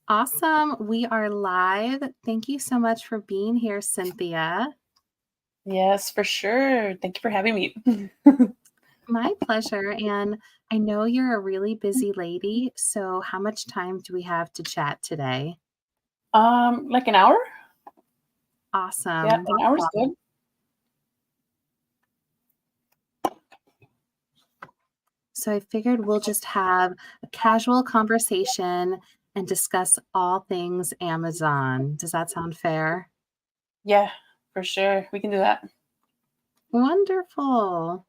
Awesome. We are live. Thank you so much for being here, Cynthia. Yes, for sure. Thank you for having me. My pleasure. And I know you're a really busy lady. So, how much time do we have to chat today? Like an hour? Yeah, Awesome. an hour's good. So, I figured we'll just have a casual conversation and discuss all things Amazon. Does that sound fair? Yeah, for sure. We can do that. Wonderful.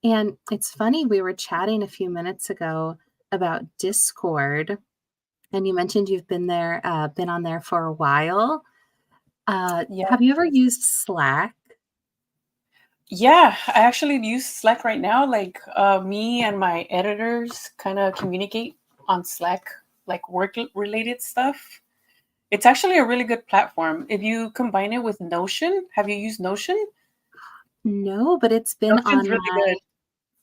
And it's funny, we were chatting a few minutes ago about Discord. And you mentioned you've been on there for a while. Yeah. Have you ever used Slack? Yeah, I actually use Slack right now. Like me and my editors kind of communicate on Slack, like work related stuff. It's actually a really good platform. If you combine it with Notion, have you used Notion? No, but it's been Notion's on really my good.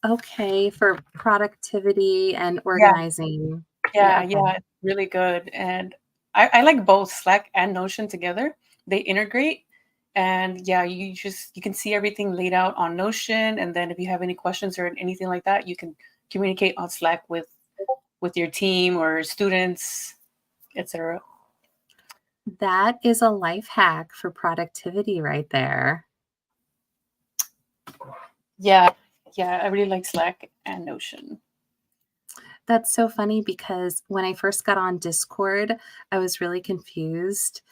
okay for productivity and Yeah, organizing. Yeah, yeah, okay. yeah, it's really good. And I like both Slack and Notion together. They integrate. And yeah, you can see everything laid out on Notion. And then if you have any questions or anything like that, you can communicate on Slack with your team or students, etc. That is a life hack for productivity right there. Yeah, yeah, I really like Slack and Notion. That's so funny because when I first got on Discord, I was really confused.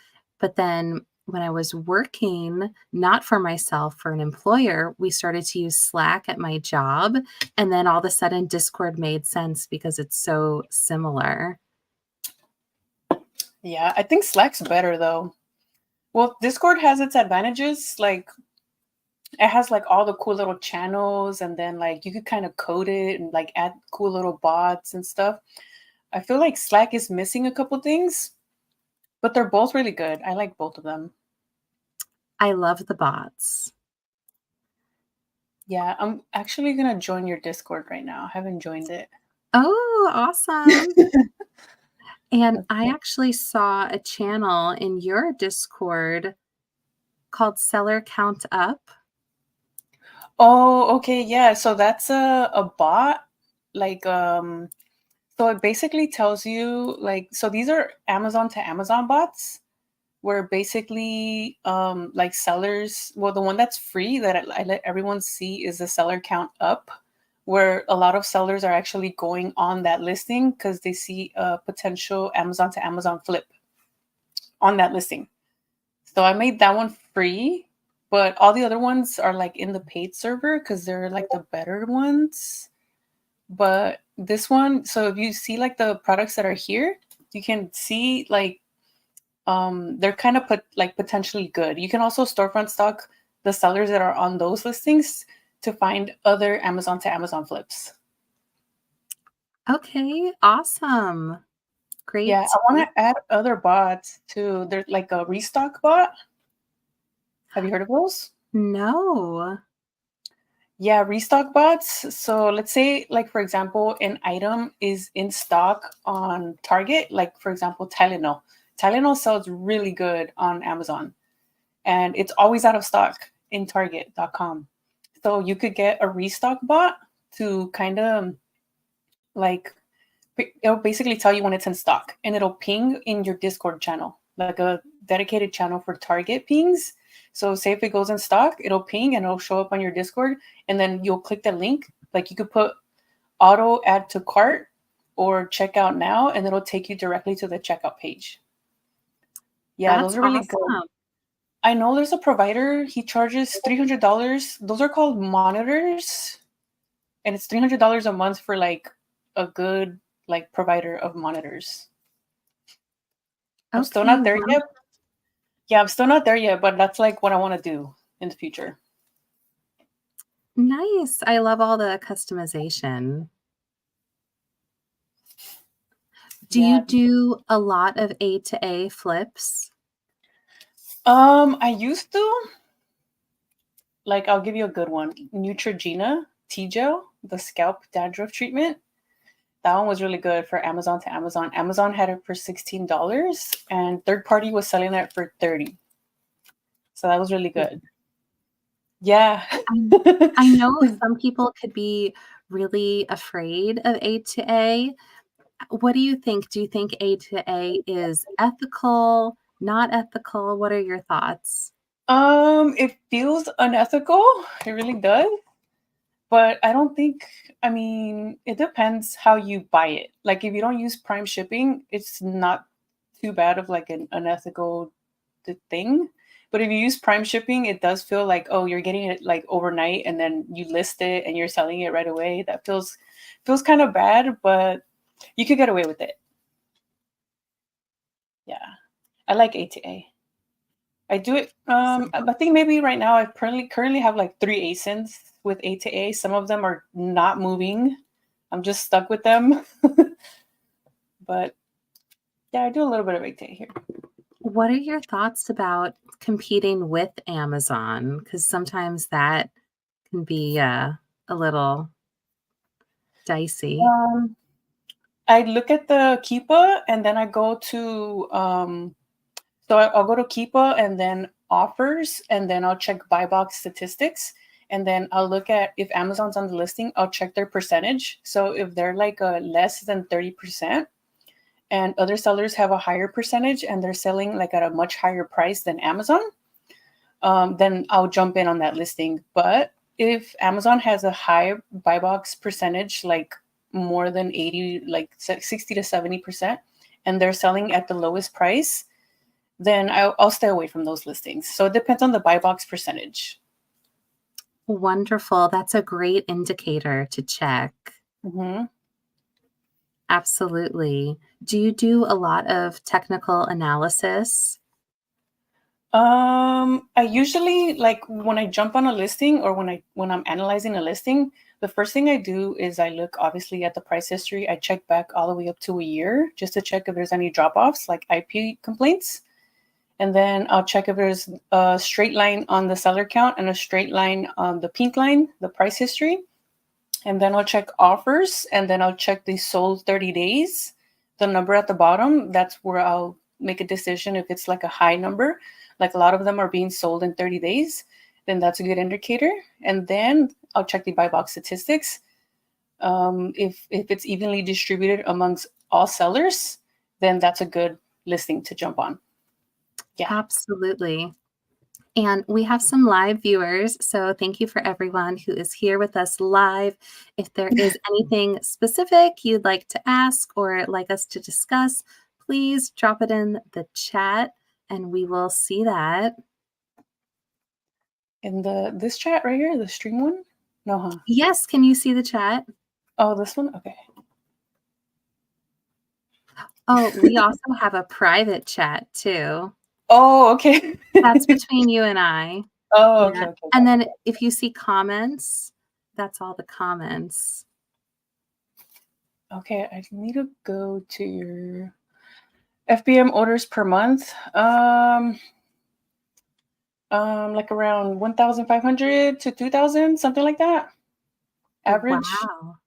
But then when I was working, not for myself, for an employer, we started to use Slack at my job. And then all of a sudden, Discord made sense because it's so similar. Yeah, I think Slack's better though. Well, Discord has its advantages. Like it has like all the cool little channels, and then like you could kind of code it and like add cool little bots and stuff. I feel like Slack is missing a couple things, but they're both really good. I like both of them. I love the bots. Yeah, I'm actually gonna join your Discord right now. I haven't joined it. Oh, awesome. And I Okay. actually saw a channel in your Discord called Seller Count Up. Oh, okay, yeah. So that's a bot. Like so it basically tells you like so these are Amazon to Amazon bots where basically like sellers, well, the one that's free that I let everyone see is the seller count up, where a lot of sellers are actually going on that listing because they see a potential Amazon to Amazon flip on that listing. So I made that one free, but all the other ones are like in the paid server because they're like the better ones. But this one, so if you see like the products that are here, you can see like they're kind of put like potentially good. You can also storefront stock the sellers that are on those listings to find other Amazon to Amazon flips. Okay, awesome. Yeah, Great. I want to add other bots too. There's like a restock bot. Have you heard of those? No. Yeah, restock bots. So let's say, like for example, an item is in stock on Target, like for example, Tylenol. Tylenol sells really good on Amazon, and it's always out of stock in Target.com. So you could get a restock bot to kind of like it'll basically tell you when it's in stock, and it'll ping in your Discord channel, like a dedicated channel for Target pings. So say if it goes in stock, it'll ping and it'll show up on your Discord, and then you'll click the link. Like you could put auto add to cart or checkout now, and it'll take you directly to the checkout page. Yeah, That's those are really good. awesome. I know there's a provider, he charges $300. Those are called monitors, and it's $300 a month for like a good like provider of monitors. I'm still Okay, not there yet. Yeah, I'm still not there yet, but that's like what I want to do in the future. nice. I love all the customization. Do you Yeah. do a lot of A to A flips? I used to like I'll give you a good one. Neutrogena T gel, the scalp dandruff treatment. That one was really good for Amazon to Amazon. Amazon had it for $16 and third party was selling it for 30. So that was really good. Yeah. Um, I know some people could be really afraid of A to A. What do you think? Do you think A to A is ethical, not ethical? What are your thoughts? It feels unethical. It really does. But I don't think, I mean, it depends how you buy it. Like if you don't use Prime shipping, it's not too bad of like an unethical thing. But if you use Prime shipping, it does feel like, oh, you're getting it like overnight and then you list it and you're selling it right away. That feels kind of bad, but you could get away with it. Yeah. I like A2A. I do it. I think maybe right now I currently have like 3 ASINs with A2A. Some of them are not moving. I'm just stuck with them. But yeah, I do a little bit of A2A here. What are your thoughts about competing with Amazon? Because sometimes that can be a little dicey. Um, I look at the Keepa and then I go to so I'll go to Keepa and then offers and then I'll check buy box statistics and then I'll look at if Amazon's on the listing, I'll check their percentage. So if they're like less than 30% and other sellers have a higher percentage and they're selling like at a much higher price than Amazon, then I'll jump in on that listing. But if Amazon has a high buy box percentage, like more than 80, like 60 to 70%, and they're selling at the lowest price, then I'll stay away from those listings. So it depends on the buy box percentage. Wonderful. That's a great indicator to check. Hmm. Absolutely. Do you do a lot of technical analysis? I usually like when I jump on a listing or when I'm analyzing a listing, the first thing I do is I look obviously at the price history. I check back all the way up to a year just to check if there's any drop offs like IP complaints. And then I'll check if there's a straight line on the seller count and a straight line on the pink line, the price history. And then I'll check offers and then I'll check the sold 30 days. The number at the bottom, that's where I'll make a decision if it's like a high number, like a lot of them are being sold in 30 days, then that's a good indicator. And then I'll check the buy box statistics. If it's evenly distributed amongst all sellers, then that's a good listing to jump on. Yeah. Absolutely. And we have some live viewers, so thank you for everyone who is here with us live. If there is anything specific you'd like to ask or like us to discuss, please drop it in the chat and we will see that. In this chat right here, the stream one? No, huh? Yes, can you see the chat? Oh, this one? Okay. Oh, we also have a private chat too. Oh, okay. That's between you and I. Oh, okay, Yeah. okay. And then if you see comments, that's all the comments. Okay, I need to go to your FBM orders per month. Like around 1,500 to 2,000, something like that. Average. Wow.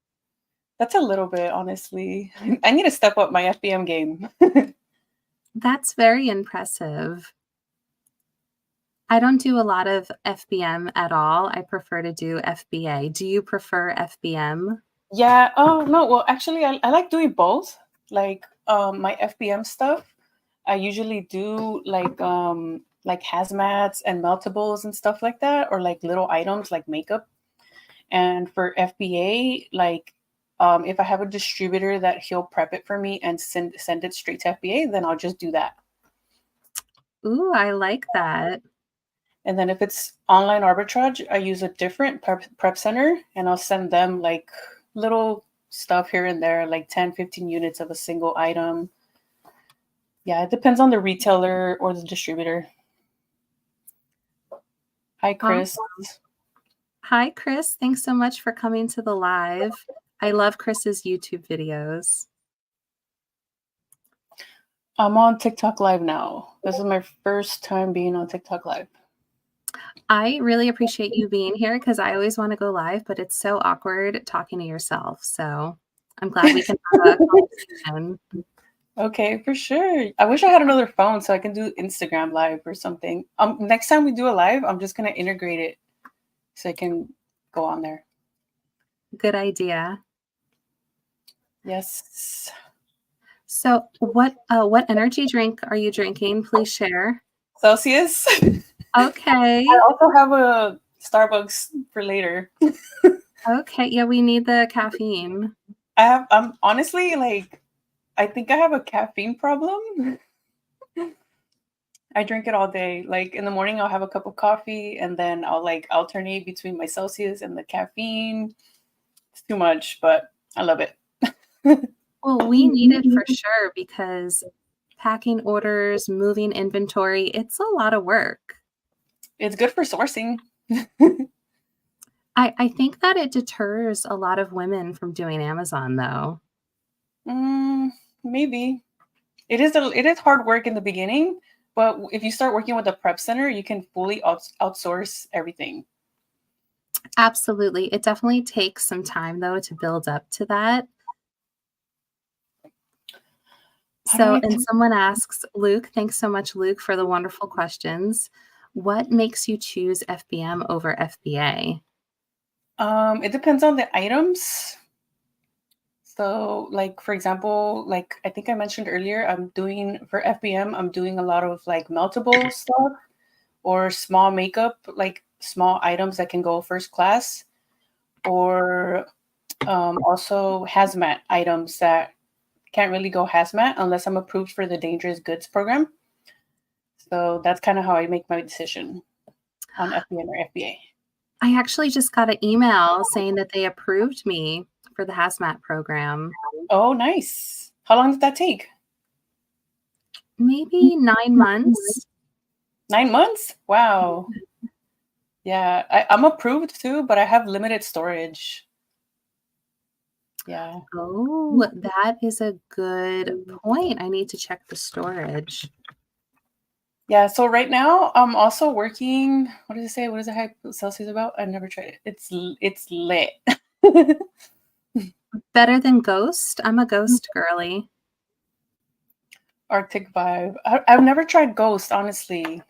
That's a little bit, honestly. I need to step up my FBM game. That's very impressive. I don't do a lot of FBM at all. I prefer to do FBA. Do you prefer FBM? Yeah. Oh no. Well, actually, I like doing both. Like my FBM stuff, I usually do like hazmats and meltables and stuff like that, or like little items like makeup. And for FBA, like if I have a distributor that he'll prep it for me and send it straight to FBA, then I'll just do that. Ooh, I like that. And then if it's online arbitrage, I use a different prep center and I'll send them like little stuff here and there, like 10, 15 units of a single item. Yeah, it depends on the retailer or the distributor. Hi, Chris. Awesome. Hi, Chris. Thanks so much for coming to the live. I love Chris's YouTube videos. I'm on TikTok Live now. This is my first time being on TikTok Live. I really appreciate you being here because I always want to go live, but it's so awkward talking to yourself. So I'm glad we can have a conversation. Okay, for sure. I wish I had another phone so I can do Instagram live or something. Next time we do a live, I'm just gonna integrate it so I can go on there. Good idea. Yes. So what energy drink are you drinking? Please share. Celsius. I Okay. also have a Starbucks for later. Okay. Yeah, we need the caffeine. I'm honestly like, I think I have a caffeine problem. I drink it all day. Like in the morning, I'll have a cup of coffee and then I'll like alternate between my Celsius and the caffeine. It's too much, but I love it. Well, we need it for sure because packing orders, moving inventory, it's a lot of work. It's good for sourcing. I think that it deters a lot of women from doing Amazon, though. Mm, maybe it is hard work in the beginning, but if you start working with a prep center, you can fully outsource everything. Absolutely. It definitely takes some time, though, to build up to that. All So, right. and someone asks, Luke, thanks so much, Luke, for the wonderful questions. What makes you choose FBM over FBA? It depends on the items. So, like for example, like I think I mentioned earlier, I'm doing for FBM, I'm doing a lot of like meltable stuff or small makeup, like small items that can go first class, or also hazmat items that can't really go hazmat unless I'm approved for the dangerous goods program. So that's kind of how I make my decision on FBM or FBA. I actually just got an email saying that they approved me for the hazmat program. Oh, nice. How long did that take? Maybe 9 months. 9 months? Wow. Yeah, I'm approved too, but I have limited storage. Yeah. Oh, that is a good point. I need to check the storage. Yeah. So right now I'm also working. What does it say? What is it hype Celsius about? I've never tried it. It's lit. Better than Ghost? I'm a Ghost girly. Arctic vibe. I've never tried Ghost, honestly.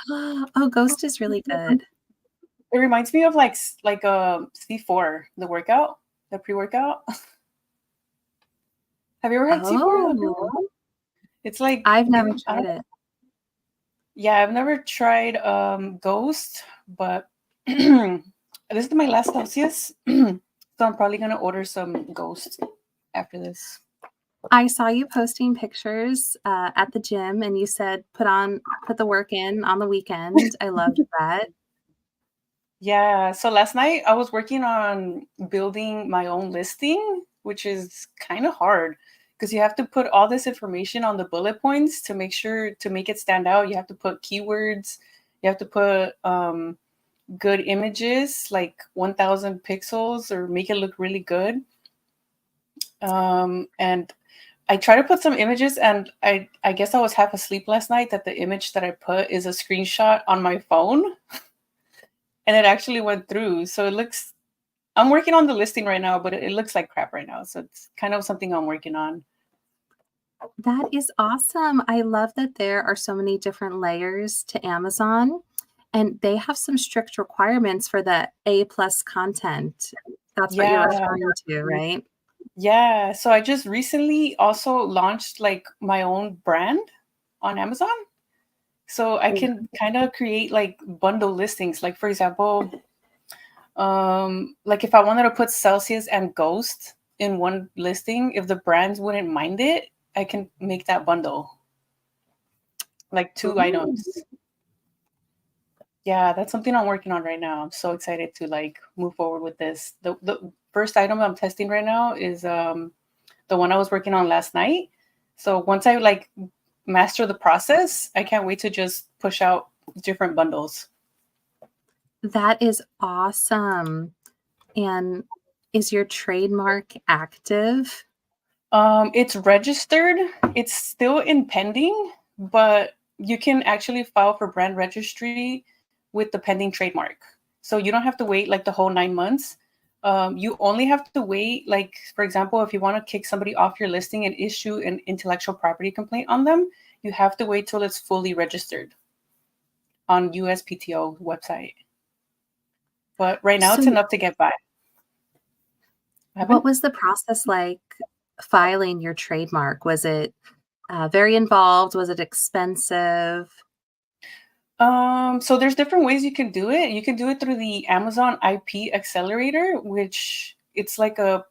Oh, Ghost is really good. It reminds me of like a C4, the workout, the pre-workout. Have you ever had C4? The Oh, pre-workout? It's like I've never I tried don't, it. yeah, I've never tried Ghost, but this is my last Celsius. So I'm probably gonna order some Ghost after this. I saw you posting pictures at the gym, and you said put the work in on the weekend. I loved that. Yeah, so last night I was working on building my own listing, which is kind of hard because you have to put all this information on the bullet points to make sure to make it stand out. You have to put keywords, you have to put good images, like 1000 pixels, or make it look really good. And I try to put some images, and I guess I was half asleep last night that the image that I put is a screenshot on my phone, and it actually went through. So it looks. I'm working on the listing right now, but it looks like crap right now. So it's kind of something I'm working on. That is awesome. I love that there are so many different layers to Amazon, and they have some strict requirements for the A plus content. That's what you're Yeah, referring to, right? yeah. So I just recently also launched like my own brand on Amazon. So I can kind of create like bundle listings. Like for example, like if I wanted to put Celsius and Ghost in one listing, if the brands wouldn't mind it, I can make that bundle, like two Ooh. items. Yeah, that's something I'm working on right now. I'm so excited to like move forward with this. The first item I'm testing right now is the one I was working on last night. So once I like master the process, I can't wait to just push out different bundles. That is awesome. And is your trademark active? It's registered. It's still in pending, but you can actually file for brand registry with the pending trademark. So you don't have to wait like the whole 9 months. You only have to wait, like, for example, if you want to kick somebody off your listing and issue an intellectual property complaint on them, you have to wait till it's fully registered on USPTO website. But right now, it's So enough to get by. What what happened? was the process like filing your trademark? Was it very involved? Was it expensive? So there's different ways you can do it. You can do it through the Amazon IP Accelerator, which it's like a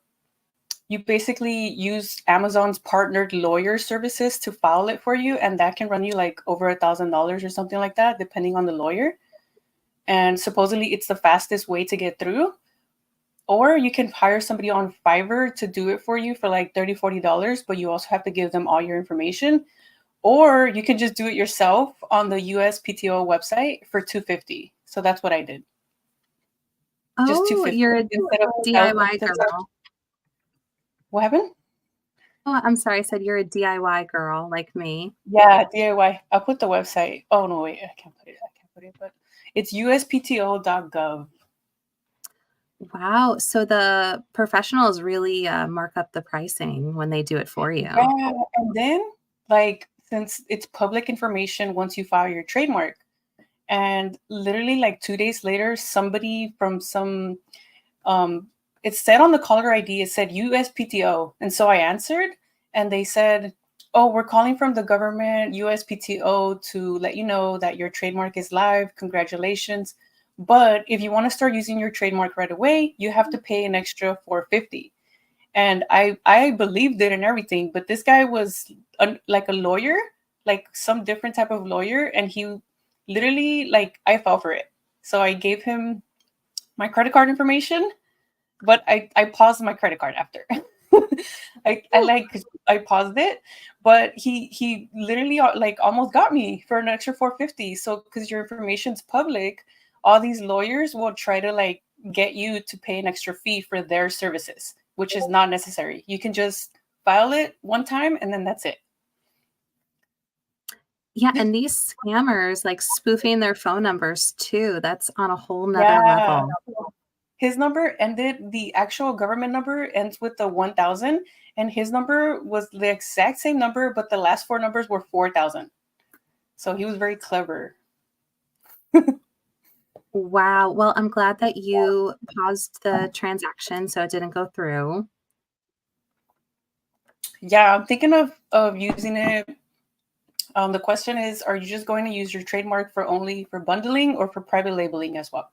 you basically use Amazon's partnered lawyer services to file it for you, and that can run you like over $1,000 or something like that, depending on the lawyer. And supposedly, it's the fastest way to get through. Or you can hire somebody on Fiverr to do it for you for like $30, $40, but you also have to give them all your information. Or you can just do it yourself on the USPTO website for $250. So that's what I did. Just Oh, 250 you're a instead of DIY girl. what happened? Oh, I'm sorry, I said you're a DIY girl like me. Yeah, DIY. I'll put the website. Oh no, wait, I can't put it. I can't put it, but it's uspto.gov. Wow. So the professionals really mark up the pricing when they do it for you. Yeah, and then like since it's public information once you file your trademark, and literally like 2 days later, somebody from some um it said on the caller ID, it said USPTO. And so I answered and they said, "Oh, we're calling from the government USPTO to let you know that your trademark is live. Congratulations. But if you want to start using your trademark right away, you have to pay an extra 450." And I believed it and everything, but this guy was like a lawyer, like some different type of lawyer, and he literally like I fell for it. So I gave him my credit card information, but I paused my credit card after. I paused it, but he literally like almost got me for an extra 450. So because your information's public, all these lawyers will try to like get you to pay an extra fee for their services, which is not necessary. You can just file it one time and then that's it. Yeah, and these scammers, like, spoofing their phone numbers too, that's on a whole 'nother Yeah. level. His number ended, the actual government number ends with the 1000, and his number was the exact same number, but the last four numbers were 4000. So he was very clever. Wow, well, I'm glad that you paused the transaction so it didn't go through. Yeah, I'm thinking of using it. The question is, are you just going to use your trademark for only for bundling or for private labeling as well?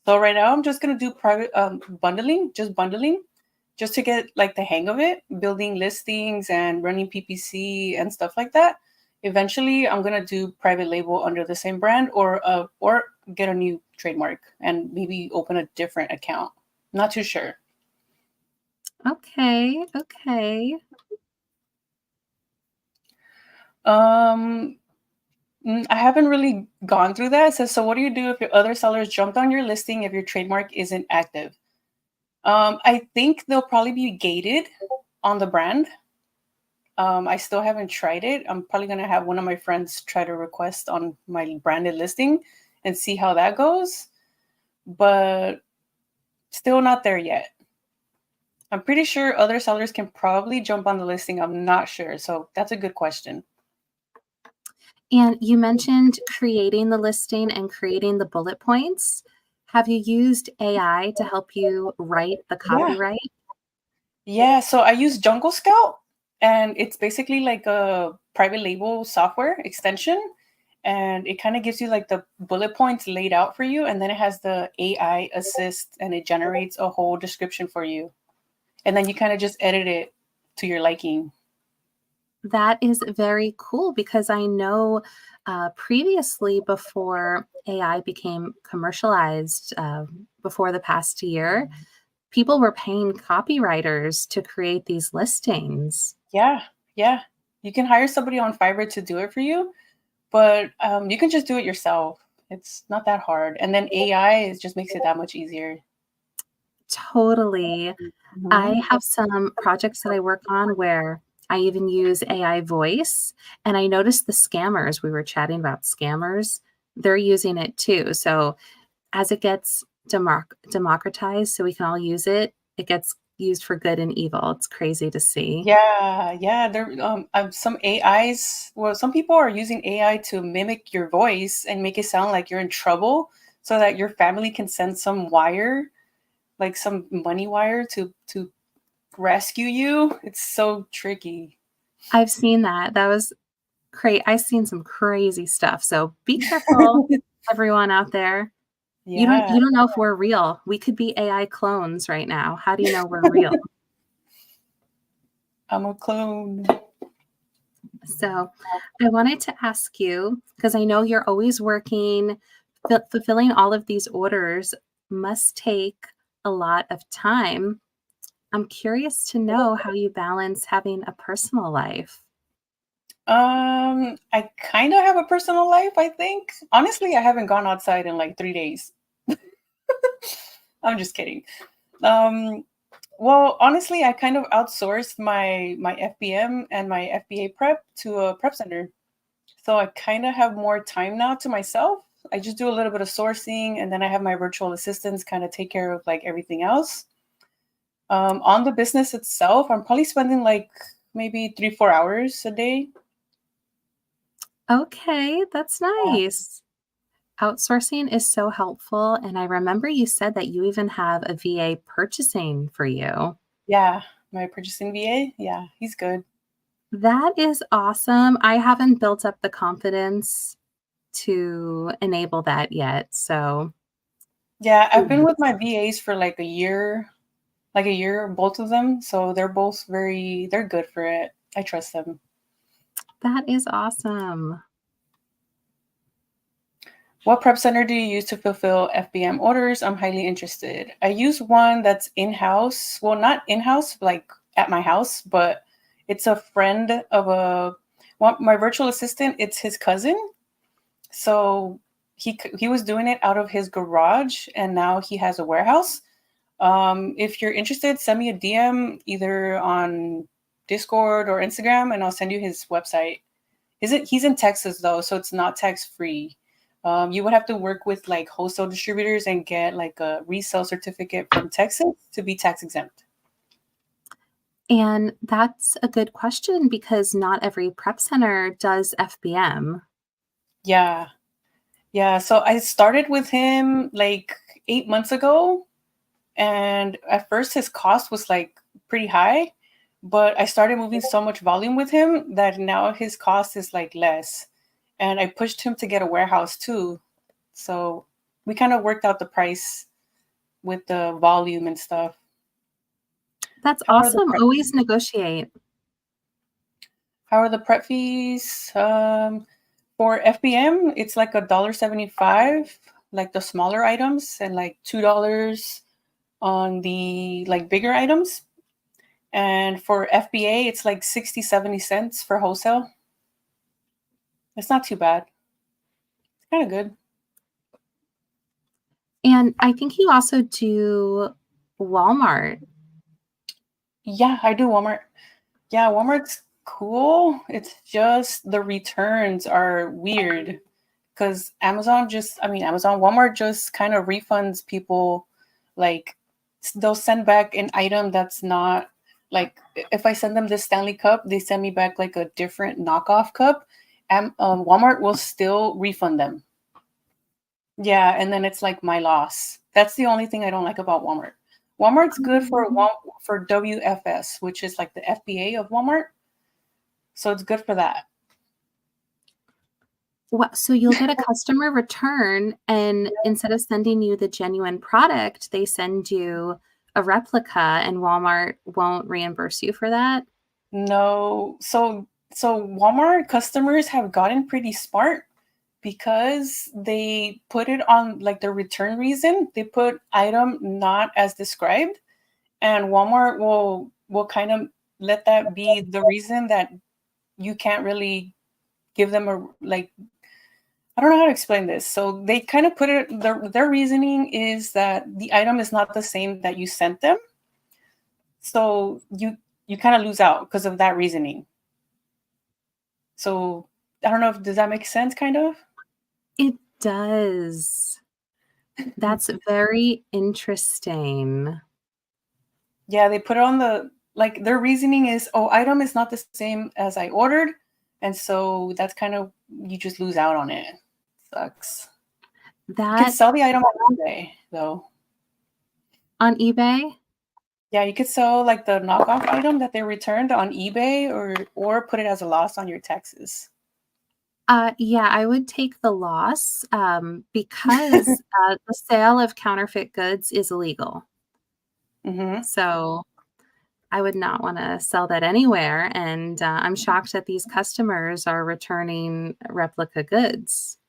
So right now I'm just gonna do private bundling, just to get like the hang of it, building listings and running PPC and stuff like that. Eventually, I'm gonna do private label under the same brand, or get a new trademark and maybe open a different account. Not too sure. Okay, okay. Um, I haven't really gone through that. It says, so what do you do if your other sellers jumped on your listing if your trademark isn't active? I think they'll probably be gated on the brand. I still haven't tried it. I'm probably gonna have one of my friends try to request on my branded listing and see how that goes, but still not there yet. I'm pretty sure other sellers can probably jump on the listing. I'm not sure. So that's a good question. And you mentioned creating the listing and creating the bullet points. Have you used AI to help you write the Yeah. copyright? Yeah. So I use Jungle Scout, and it's basically like a private label software extension. And it kind of gives you like the bullet points laid out for you. And then it has the AI assist and it generates a whole description for you. And then you kind of just edit it to your liking. That is very cool because I know previously, before AI became commercialized, before the past year, people were paying copywriters to create these listings. Yeah. Yeah. You can hire somebody on Fiverr to do it for you, but you can just do it yourself. It's not that hard. And then AI just makes it that much easier. Totally. Mhm. I have some projects that I work on where I even use AI voice, and I noticed the scammers, we were chatting about scammers, they're using it too. So as it gets democratized so we can all use it, it gets used for good and evil. It's crazy to see. Yeah, yeah. There, some AIs. Well, some people are using AI to mimic your voice and make it sound like you're in trouble, so that your family can send some wire, like some money wire, to rescue you. It's so tricky. I've seen that. That was I've seen some crazy stuff, so be careful, everyone out there. Yeah, You don't know if we're real. We could be AI clones right now. How do you know we're real? I'm a clone. So, I wanted to ask you, because I know you're always working, fulfilling all of these orders must take a lot of time. I'm curious to know how you balance having a personal life. I kind of have a personal life, I think. Honestly, I haven't gone outside in like 3 days. I'm just kidding. Um, well, honestly, I kind of outsourced my FBM and my FBA prep to a prep center. So I kind of have more time now to myself. I just do a little bit of sourcing, and then I have my virtual assistants kind of take care of like everything else. On the business itself, I'm probably spending like maybe 3-4 hours a day. Okay, that's Yeah. nice. Outsourcing is so helpful, and I remember you said that you even have a VA purchasing for you. Yeah, my purchasing VA. Yeah, he's good. That is awesome. I haven't built up the confidence to enable that yet, so Yeah, I've been with my VAs for like a year, both of them. So they're both they're good for it. I trust them. that is awesome. What prep center do you use to fulfill FBM orders? I'm highly interested. I use one that's in-house. Well, not in-house, like at my house, but it's a friend of my virtual assistant. It's his cousin. So he was doing it out of his garage, and now he has a warehouse. If you're interested, send me a DM either on Discord or Instagram, and I'll send you his website. He's in Texas though, so it's not tax free. You would have to work with like wholesale distributors and get like a resale certificate from Texas to be tax exempt. And that's a good question because not every prep center does FBM. Yeah, yeah. So I started with him like 8 months ago, and at first his cost was like pretty high, but I started moving so much volume with him that now his cost is like less. And I pushed him to get a warehouse too. So we kind of worked out the price with the volume and stuff. That's How are the awesome. prep Always negotiate. how are the prep fees? For FBM, it's like $1.75, like the smaller items, and like $2 on the like bigger items. And for FBA, it's like 60, 70 cents for wholesale. It's not too bad. It's kind of good. And I think you also do Walmart. Yeah, I do Walmart. Yeah, Walmart's cool. It's just the returns are weird because Walmart just kind of refunds people. Like, they'll send back an item that's not like, if I send them this Stanley cup, they send me back like a different knockoff cup. And Walmart will still refund them. Yeah, and then it's like my loss. That's the only thing I don't like about Walmart. Walmart's good for Um, WFS, which is like the FBA of Walmart. So it's good for that. So you'll get a customer return, and instead of sending you the genuine product, they send you a replica, and Walmart won't reimburse you for that. No, so Walmart customers have gotten pretty smart because they put it on like the return reason. They put item not as described, and Walmart will kind of let that be the reason that you can't really give them a like, I don't know how to explain this. So they kind of put it, their reasoning is that the item is not the same that you sent them. So you kind of lose out because of that reasoning. So I don't know if does that make sense kind of? It does. That's very interesting. Yeah, they put it on the like their reasoning is, oh, item is not the same as I ordered, and so that's kind of you just lose out on it. Sucks. You could That sell the item on eBay though. on eBay? Yeah, you could sell like the knockoff item that they returned on eBay or put it as a loss on your taxes. Yeah, I would take the loss, because, the sale of counterfeit goods is illegal. Hmm. So, I would not wanna sell that anywhere, and, I'm shocked that these customers are returning replica goods.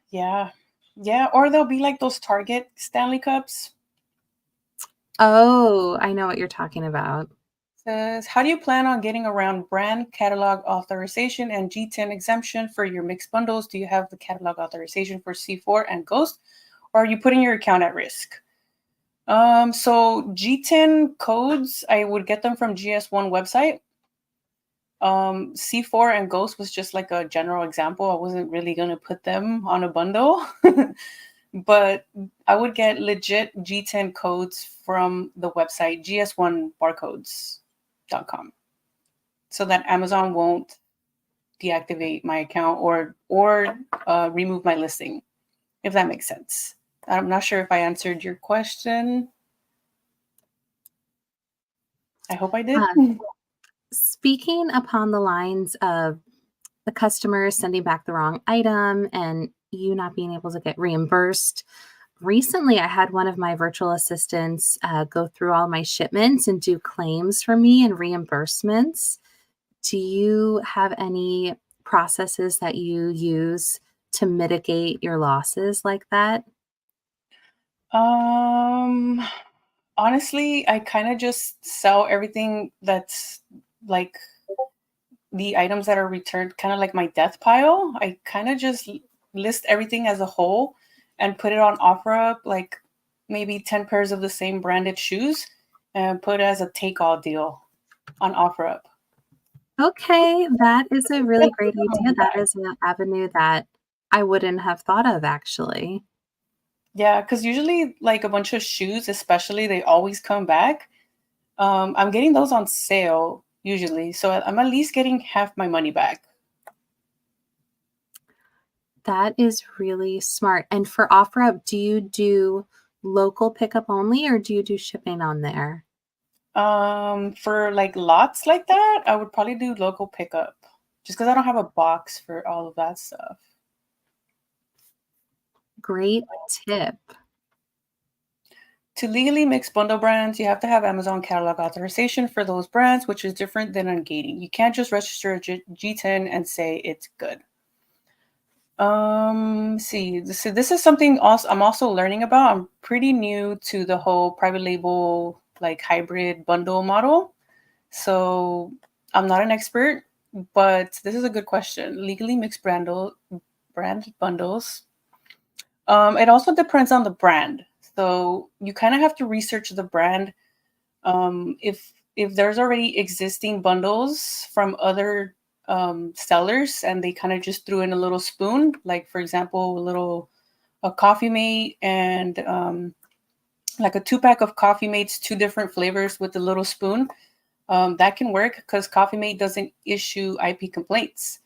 Yeah. Yeah, or they'll be like those Target Stanley Cups. Oh, I know what you're talking about. Says, how do you plan on getting around brand catalog authorization and G10 exemption for your mixed bundles? Do you have the catalog authorization for C4 and Ghost, or are you putting your account at risk? So G10 codes, I would get them from GS1 website. C4 and Ghost was just like a general example. I wasn't really gonna put them on a bundle, but I would get legit G10 codes from the website gs1barcodes.com, so that Amazon won't deactivate my account or remove my listing, if that makes sense. I'm not sure if I answered your question. I hope I did. Uh, Speaking upon the lines of the customer sending back the wrong item and you not being able to get reimbursed, recently I had one of my virtual assistants, go through all my shipments and do claims for me and reimbursements. Do you have any processes that you use to mitigate your losses like that? Um, Honestly, I kind of just sell everything that's like the items that are returned, kind of like my death pile. I kind of just list everything as a whole and put it on OfferUp, like maybe 10 pairs of the same branded shoes, and put it as a take all deal on OfferUp. Okay, that is a really great idea. That is an avenue that I wouldn't have thought of actually. Yeah, because usually, like a bunch of shoes, especially, they always come back. I'm getting those on sale usually, so I'm at least getting half my money back. That is really smart. And for OfferUp, do you do local pickup only or do you do shipping on there? For like lots like that, I would probably do local pickup just because I don't have a box for all of that stuff. Great tip. To legally mix bundle brands, you have to have Amazon catalog authorization for those brands, which is different than on gating. You can't just register a G10 and say it's good. See, this is something also I'm also learning about. I'm pretty new to the whole private label like hybrid bundle model. So I'm not an expert, but this is a good question. Legally mixed brand bundles. It also depends on the brand. So you kind of have to research the brand. If there's already existing bundles from other sellers and they kind of just threw in a little spoon, like for example, a Coffee Mate and like a 2 pack of Coffee Mates, two different flavors with a little spoon. That can work because Coffee Mate doesn't issue IP complaints.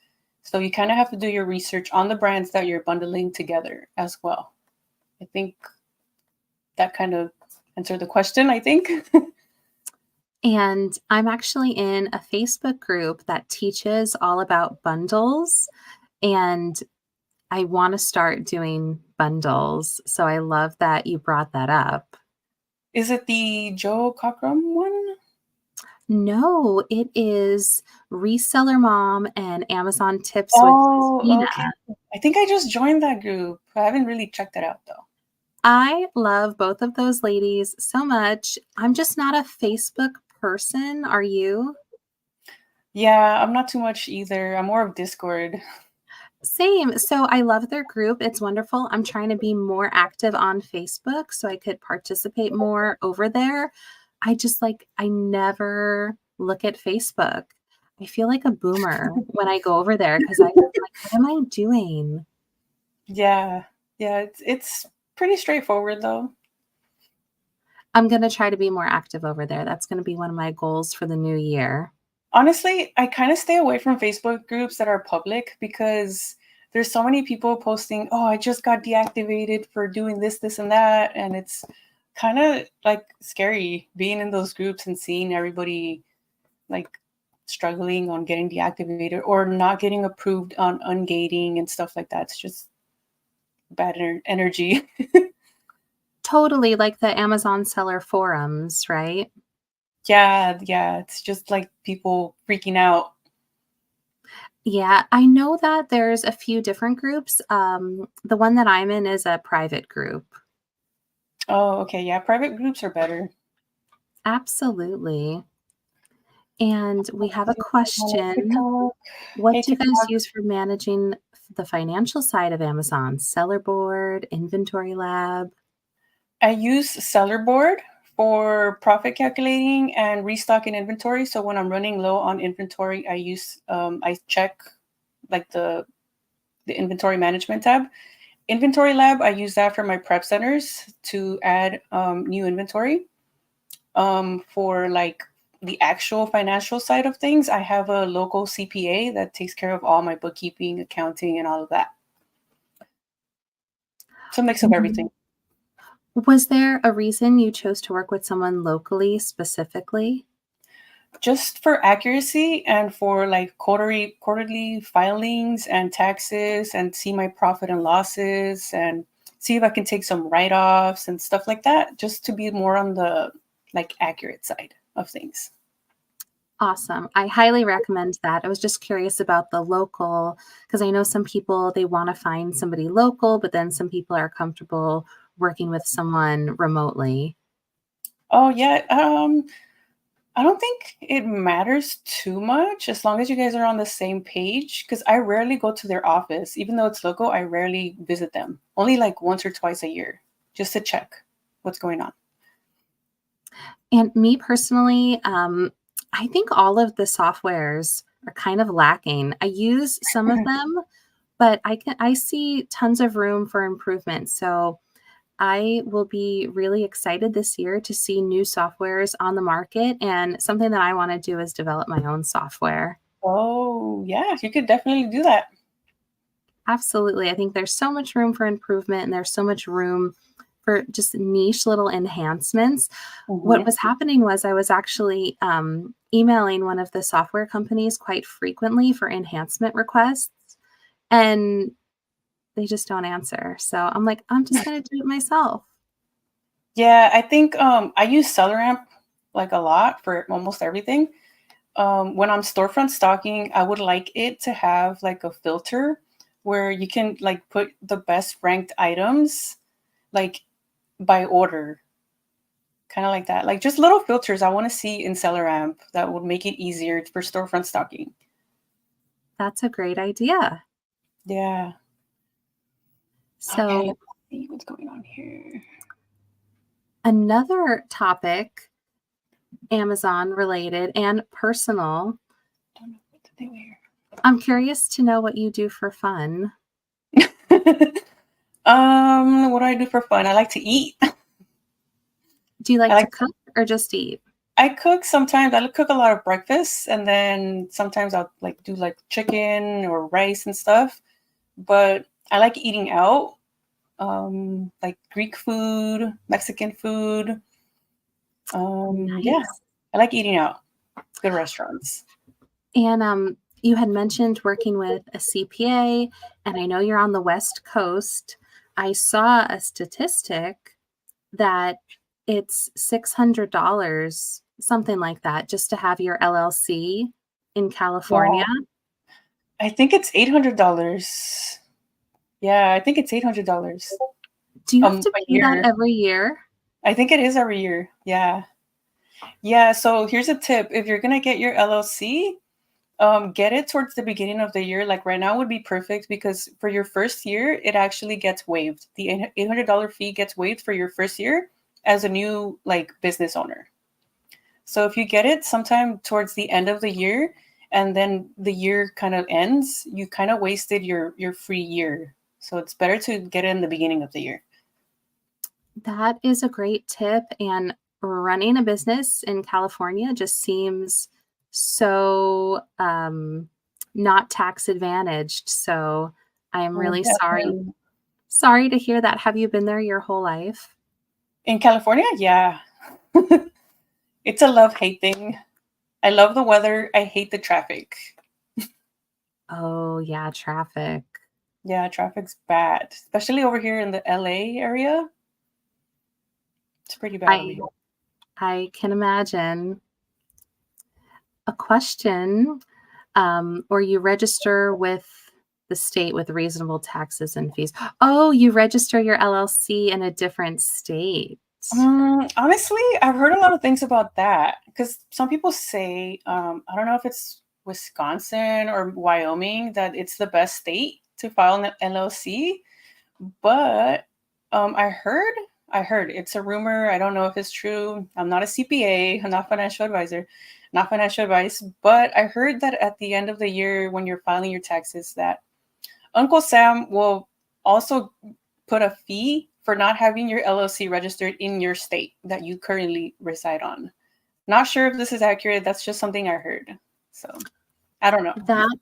So you kind of have to do your research on the brands that you're bundling together as well. I think that kind of answered the question, I think. And I'm actually in a Facebook group that teaches all about bundles, and I want to start doing bundles. So I love that you brought that up. Is it the Joe Cockrum one? No, it is Reseller Mom and Amazon Tips with Oh, Tina. okay. I think I just joined that group. I haven't really checked it out though. I love both of those ladies so much. I'm just not a Facebook person. Are you? Yeah, I'm not too much either. I'm more of Discord. Same. So I love their group. It's wonderful. I'm trying to be more active on Facebook so I could participate more over there. I never look at Facebook. I feel like a boomer when I go over there because I'm like, what am I doing? Yeah, yeah, it's pretty straightforward though. I'm gonna try to be more active over there. That's gonna be one of my goals for the new year. Honestly, I kind of stay away from Facebook groups that are public because there's so many people posting, "Oh, I just got deactivated for doing this, this, and that," and it's kind of like scary being in those groups and seeing everybody like struggling on getting deactivated or not getting approved on ungating and stuff like that. It's just bad energy. Totally, like the Amazon seller forums, right? Yeah, yeah. It's just like people freaking out. Yeah, I know that there's a few different groups. The one that I'm in is a private group. Oh, okay. Yeah, private groups are better. Absolutely. And we have a On question. TikTok. What Hey, do you guys TikTok. use for managing the financial side of Amazon? Seller board, inventory lab? I use Seller Board for profit calculating and restocking inventory. So when I'm running low on inventory, I check like the inventory management tab. Inventory Lab, I use that for my prep centers to add new inventory. For like the actual financial side of things, I have a local CPA that takes care of all my bookkeeping, accounting, and all of that. So a mix of Mhm. everything. Was there a reason you chose to work with someone locally specifically? Just for accuracy and for like quarterly filings and taxes and see my profit and losses and see if I can take some write-offs and stuff like that, just to be more on the like accurate side of things. Awesome. I highly recommend that. I was just curious about the local because I know some people they want to find somebody local, but then some people are comfortable working with someone remotely. Oh yeah, I don't think it matters too much as long as you guys are on the same page. Because I rarely go to their office, even though it's local. I rarely visit them, only like once or twice a year, just to check what's going on. And me personally, I think all of the softwares are kind of lacking. I use some of them, but I see tons of room for improvement. So I will be really excited this year to see new softwares on the market. And something that I want to do is develop my own software. Oh yeah, you could definitely do that. Absolutely. I think there's so much room for improvement and there's so much room for just niche little enhancements. What Mhm. was happening was I was actually emailing one of the software companies quite frequently for enhancement requests, and they just don't answer. So I'm like, I'm just going to do it myself. Yeah, I think I use SellerAmp like a lot for almost everything. When I'm storefront stocking, I would like it to have like a filter where you can like put the best ranked items like by order, kind of like that. Like just little filters I want to see in SellerAmp that would make it easier for storefront stocking. That's a great idea. Yeah. Okay, So, let's see what's going on here. another topic, Amazon related and personal. Don't know what to do here. I'm curious to know what you do for fun. What do I do for fun? I like to eat. Do you I like to like cook or just eat? I cook sometimes. I cook a lot of breakfast, and then sometimes I'll like do like chicken or rice and stuff. But I like eating out, like Greek food, Mexican food. Yeah, Nice. I like eating out. Good restaurants. And you had mentioned working with a CPA, and I know you're on the West Coast. I saw a statistic that it's $600, something like that, just to have your LLC in Yeah, California. I think it's $800. Yeah, I think it's $800 Do you have to a pay that year. every year? I think it is every year. Yeah, yeah. So here's a tip: if you're gonna get your LLC, get it towards the beginning of the year. Like right now would be perfect because for your first year, it actually gets waived. The $800 fee gets waived for your first year as a new like business owner. So if you get it sometime towards the end of the year and then the year kind of ends, you kind of wasted your free year. So it's better to get it in the beginning of the year. That is a great tip, and running a business in California just seems so, not tax advantaged, so I am Oh, really definitely. sorry to hear that. Have you been there your whole life? In California, yeah. It's a love-hate thing. I love the weather. I hate the traffic. Oh, yeah, traffic. Yeah, traffic's bad, especially over here in the LA area. It's pretty bad over I here. I can imagine. A question, or you register with the state with reasonable taxes and fees. Oh, you register your LLC in a different state. Honestly, I've heard a lot of things about that because some people say, I don't know if it's Wisconsin or Wyoming, that it's the best state to file an LLC. But I heard it's a rumor. I don't know if it's true. I'm not a CPA. I'm not financial advisor, not financial advice. But I heard that at the end of the year, when you're filing your taxes, that Uncle Sam will also put a fee for not having your LLC registered in your state that you currently reside on. Not sure if this is accurate. That's just something I heard. So I don't know. That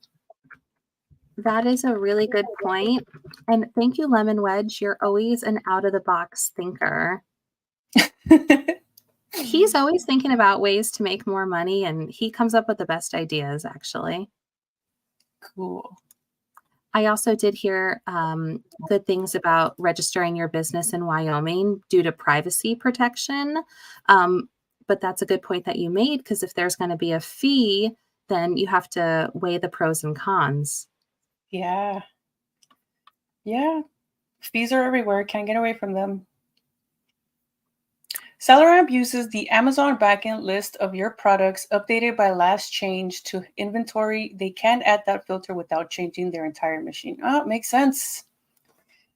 that is a really good point, and thank you, Lemon Wedge. You're always an out of the box thinker. He's always thinking about ways to make more money, and he comes up with the best ideas, actually. Cool. I also did hear, good things about registering your business in Wyoming due to privacy protection, um, but that's a good point that you made because if there's gonna be a fee, then you have to weigh the pros and cons. Yeah. Yeah. Fees are everywhere. Can't get away from them. SellerAmp uses the Amazon backend list of your products updated by last change to inventory. They can add that filter without changing their entire machine. Oh, makes sense.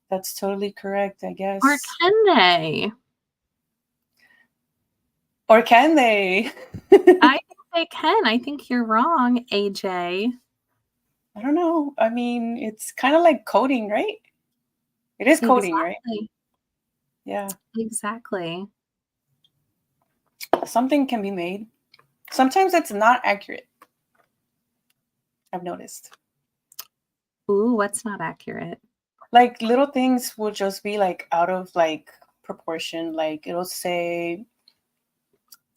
That's totally correct, I Or guess. can they? Or can they? I think they can. I think you're wrong, AJ. I don't know. I mean, it's kind of like coding, right? It is coding, right? Exactly, Yeah. exactly. Something can be made. Sometimes it's not accurate, I've noticed. Ooh, what's not accurate? Like little things will just be like out of like proportion. Like it'll say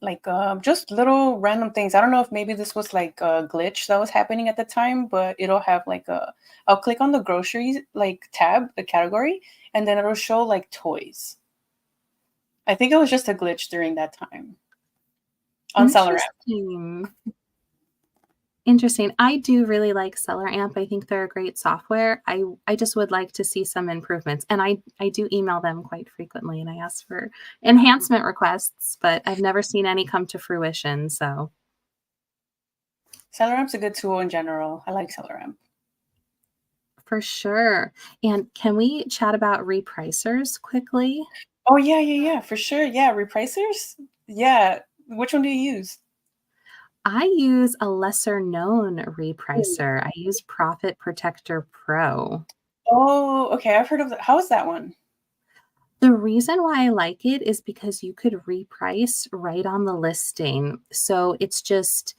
like just little random things. I don't know if maybe this was like a glitch that was happening at the time, but it'll have like a I'll click on the groceries like tab, the category, and then it'll show like toys. I think it was just a glitch during that time on Seller app. Interesting. Interesting. I do really like SellerAmp. I think they're a great software. I just would like to see some improvements, and I do email them quite frequently, and I ask for enhancement requests, but I've never seen any come to fruition, so Seller app's a good tool in general. I like Seller app. for sure. And can we chat about repricers quickly? Oh yeah, yeah, yeah, for sure. Yeah, repricers. Yeah, which one do you use? I use a lesser known repricer. I use Profit Protector Pro. Oh, okay. I've heard of that. How is that one? The reason why I like it is because you could reprice right on the listing. So it's just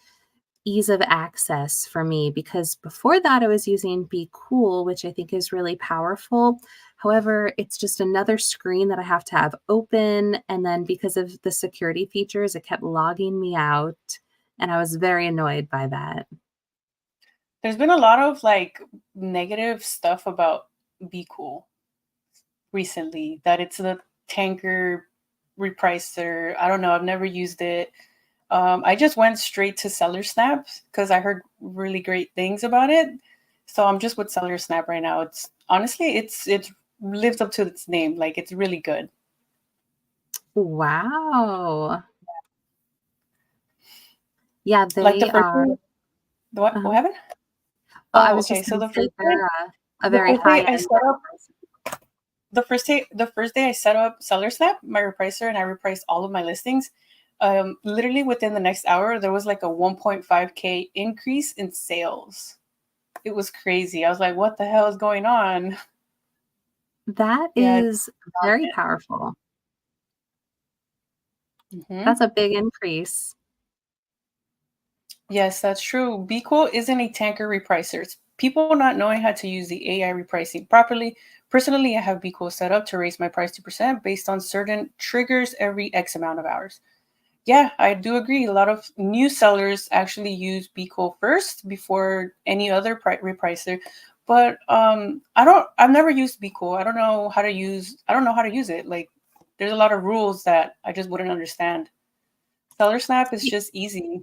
ease of access for me because before that I was using Be Cool, which I think is really powerful. However, it's just another screen that I have to have open. And then because of the security features, it kept logging me out. And I was very annoyed by that. There's been a lot of like negative stuff about Be Cool recently. That it's a tanker repricer. I don't know. I've never used it. I just went straight to Seller Snap because I heard really great things about it. So I'm just with Seller Snap right now. It's honestly, it's lived up to its name. Like it's really good. Wow. Yeah, Like they are. the what? uh What happened? Oh, I Oh, was okay. just So going to say they're a the very first day I high-end set up repricer. the first day I set up SellerSnap, my repricer, and I repriced all of my listings. Literally within the next hour, there was like a 1.5K increase in sales. It was crazy. I was like, what the hell is going on? That Yeah, is very powerful. Hmm. That's a big increase. Yes, that's true. BQuote isn't a tanker repricer. It's people not knowing how to use the AI repricing properly. Personally, I have BQuote set up to raise my price 2% based on certain triggers every X amount of hours. Yeah, I do agree. A lot of new sellers actually use BQuote first before any other repricer. But I've never used BQuote. I don't know how to use it. Like there's a lot of rules that I just wouldn't understand. Seller Snap is just easy.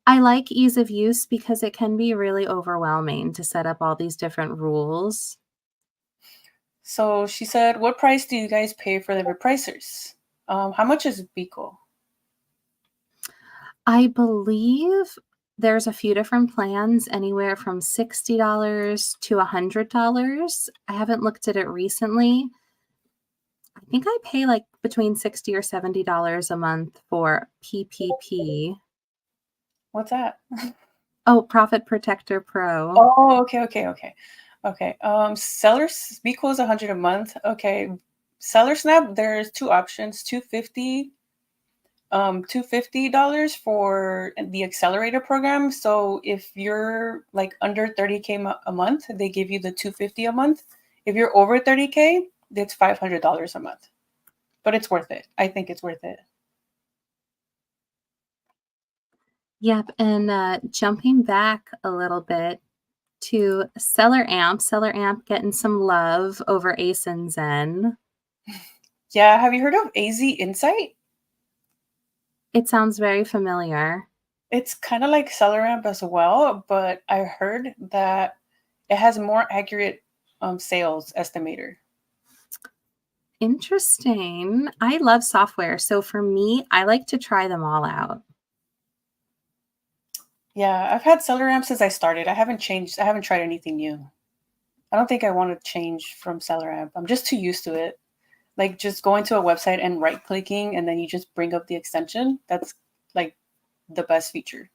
I like ease of use because it can be really overwhelming to set up all these different rules. So she said, "What price do you guys pay for the repricers? How much is BQuote?" I believe there's a few different plans, anywhere from $60 to $100. I haven't looked at it recently. I think I pay like between $60 or $70 a month for PPP. What's that? Oh, Profit Protector Pro. Oh, okay. Sellers BQuote is 100 a month. Okay, Seller Snap. There's two options: 250 $250 for the accelerator program. So if you're like under 30K a month, they give you the 250 a month. If you're over 30K, it's $500 a month. But it's worth it. I think it's worth it. Yep, and, jumping back a little bit to Seller Amp getting some love over Ace and Zen. Yeah, have you heard of AZ Insight? It sounds very familiar. It's kind of like SellerAmp as well, but I heard that it has more accurate sales estimator. Interesting. I love software, so for me, I like to try them all out. Yeah, I've had SellerAmp since I started. I haven't changed. I haven't tried anything new. I don't think I want to change from SellerAmp. I'm just too used to it. Like just going to a website and right clicking and then you just bring up the extension. That's like the best feature.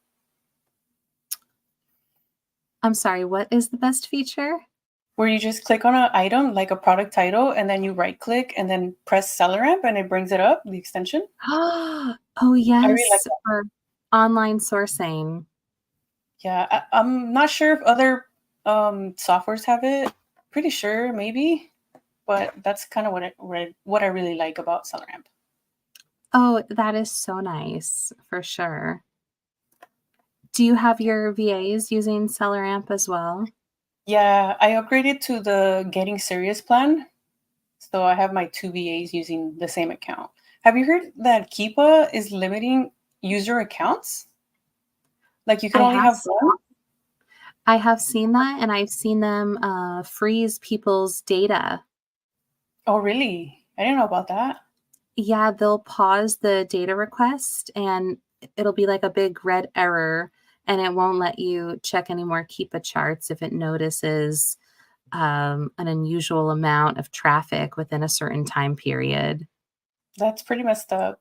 I'm sorry, what is the best feature? Where you just click on an item like a product title and then you right click and then press SellerAmp and it brings it up, the extension. Oh, I really like yes, that. for online sourcing. Yeah, I'm not sure if other softwares have it. Pretty sure, maybe, but that's kind of what I really like about SellerAmp. Oh, that is so nice, for sure. Do you have your VAs using Seller Amp as well? Yeah, I upgraded to the Getting Serious plan, so I have my two VAs using the same account. Have you heard that Keepa is limiting user accounts? Like you could I only have have one? I have seen that, and I've seen them, freeze people's data. Oh, really? I didn't know about that. Yeah, they'll pause the data request, and it'll be like a big red error, and it won't let you check any more Keepa charts if it notices, an unusual amount of traffic within a certain time period. That's pretty messed up.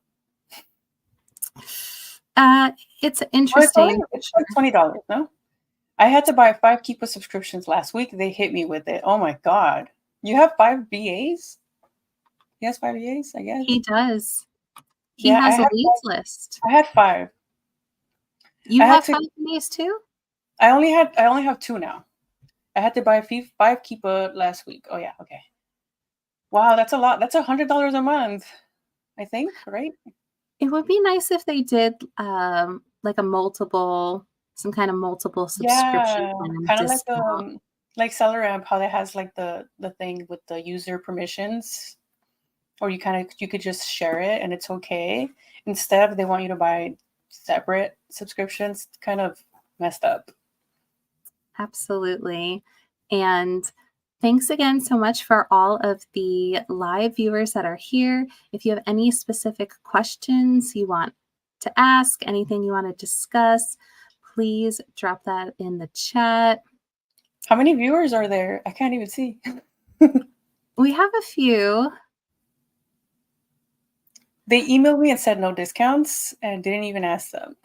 Uh, it's Well, interesting. it's like $20, no? I had to buy 5 Keepa subscriptions last week. They hit me with it. Oh my god. You have 5 VAs? He has 5 VAs, I guess. He does. He Yeah, has a leads list. I had 5. You I had have to 5 days too? I only have 2 now. I had to buy 5 Keepa last week. Oh yeah, okay. Wow, that's a lot. That's $100 a month, I think, right? It would be nice if they did, like a multiple some kind of multiple subscription Yeah, plan kind of discount. like SellerAmp, how it has like the thing with the user permissions, or you could just share it and it's okay. Instead, they want you to buy separate subscriptions. Kind of messed up. Absolutely. And thanks again so much for all of the live viewers that are here. If you have any specific questions you want to ask, anything you want to discuss, please drop that in the chat. How many viewers are there? I can't even see. We have a few. They emailed me and said no discounts and didn't even ask them.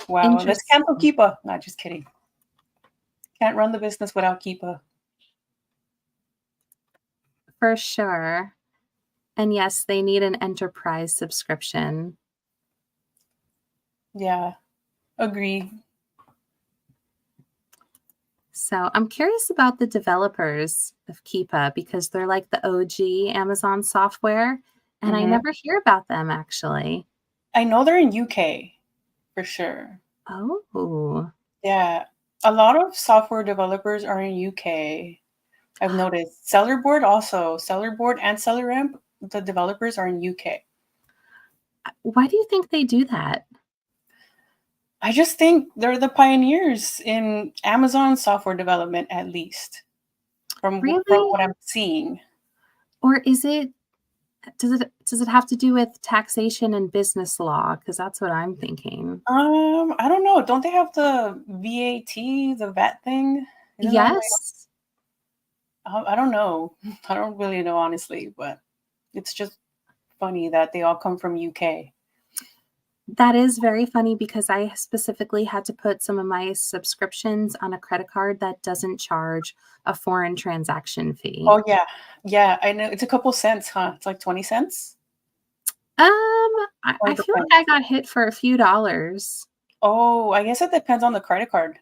Wow, let's cancel Interesting. Keepa. Not just kidding. Can't run the business without Keepa. For sure. And yes, they need an enterprise subscription. Yeah, agree. So I'm curious about the developers of Keepa because they're like the OG Amazon software, and I Hmm. never hear about them actually. I know they're in UK for sure. Oh, Yeah, a lot of software developers are in UK. I've noticed Sellerboard also, Sellerboard and SellerAmp, the developers are in UK. why do you think they do that? I just think they're the pioneers in Amazon software development, at least from Really? what I'm seeing. Or does it have to do with taxation and business law? Because that's what I'm thinking. I don't know. Don't they have the VAT, the VAT thing? Isn't that like Yes, I don't know. I don't really know honestly, but it's just funny that they all come from UK. that is very funny because I specifically had to put some of my subscriptions on a credit card that doesn't charge a foreign transaction fee. Oh yeah. Yeah, I know. It's a couple cents, huh? It's like 20 cents? Or I it feel like depends. I got hit for a few dollars. Oh, I guess it depends on the credit card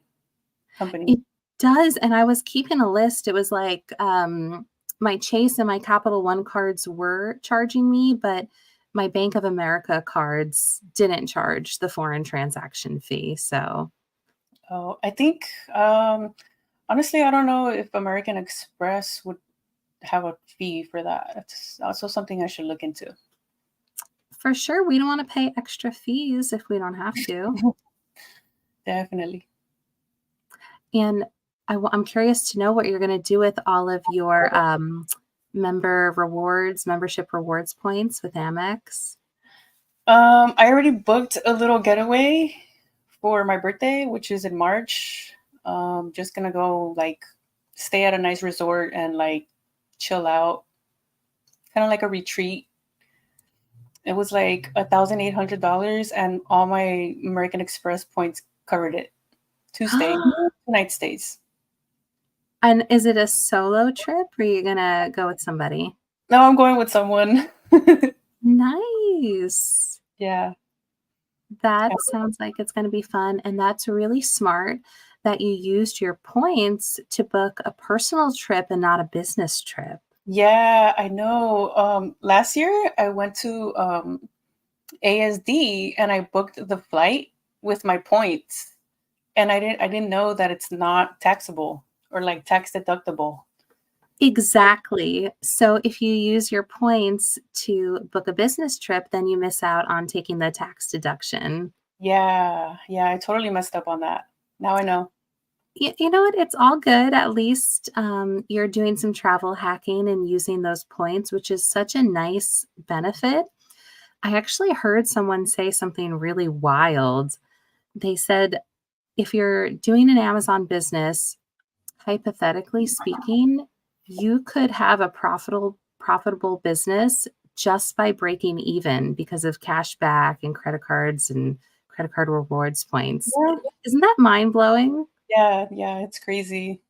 company. It does, and I was keeping a list. It was like, my Chase and my Capital One cards were charging me, but my Bank of America cards didn't charge the foreign transaction fee, so Oh, I think honestly, I don't know if American Express would have a fee for that. It's also something I should look into. for sure, we don't wanna pay extra fees if we don't have to, Definitely. and I'm curious to know what you're gonna do with all of your, membership rewards points with Amex. I already booked a little getaway for my birthday, which is in March. Just gonna go like stay at a nice resort and like chill out, kind of like a retreat. It was like $1,800, and all my American Express points covered it. 2 night stays. And is it a solo trip, or are you gonna go with somebody? Now I'm going with someone. Nice. Yeah. That sounds like it's gonna be fun, and that's really smart that you used your points to book a personal trip and not a business trip. Yeah, I know. Last year I went to ASD and I booked the flight with my points, and I didn't know that it's not taxable or like tax deductible. Exactly. So if you use your points to book a business trip, then you miss out on taking the tax deduction. Yeah, yeah, I totally messed up on that. Now I know. You know what? It's all good. At least you're doing some travel hacking and using those points, which is such a nice benefit. I actually heard someone say something really wild. They said if you're doing an Amazon business, hypothetically speaking, you could have a profitable business just by breaking even because of cash back and credit cards and credit card rewards points. Yeah, Isn't that mind blowing? yeah, yeah, it's crazy.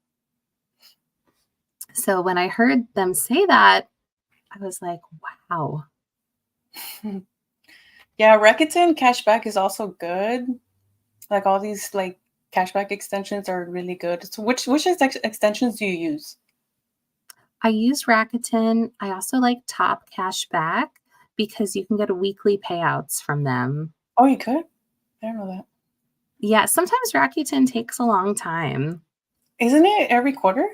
So when I heard them say that, I was like, wow. Yeah, Rakuten cashback is also good. Like all these like cashback extensions are really good. So which extensions do you use? I use Rakuten. I also like Top Cashback because you can get a weekly payouts from them. Oh, you could? I don't know that. Yeah, sometimes Rakuten takes a long time. Isn't it every quarter?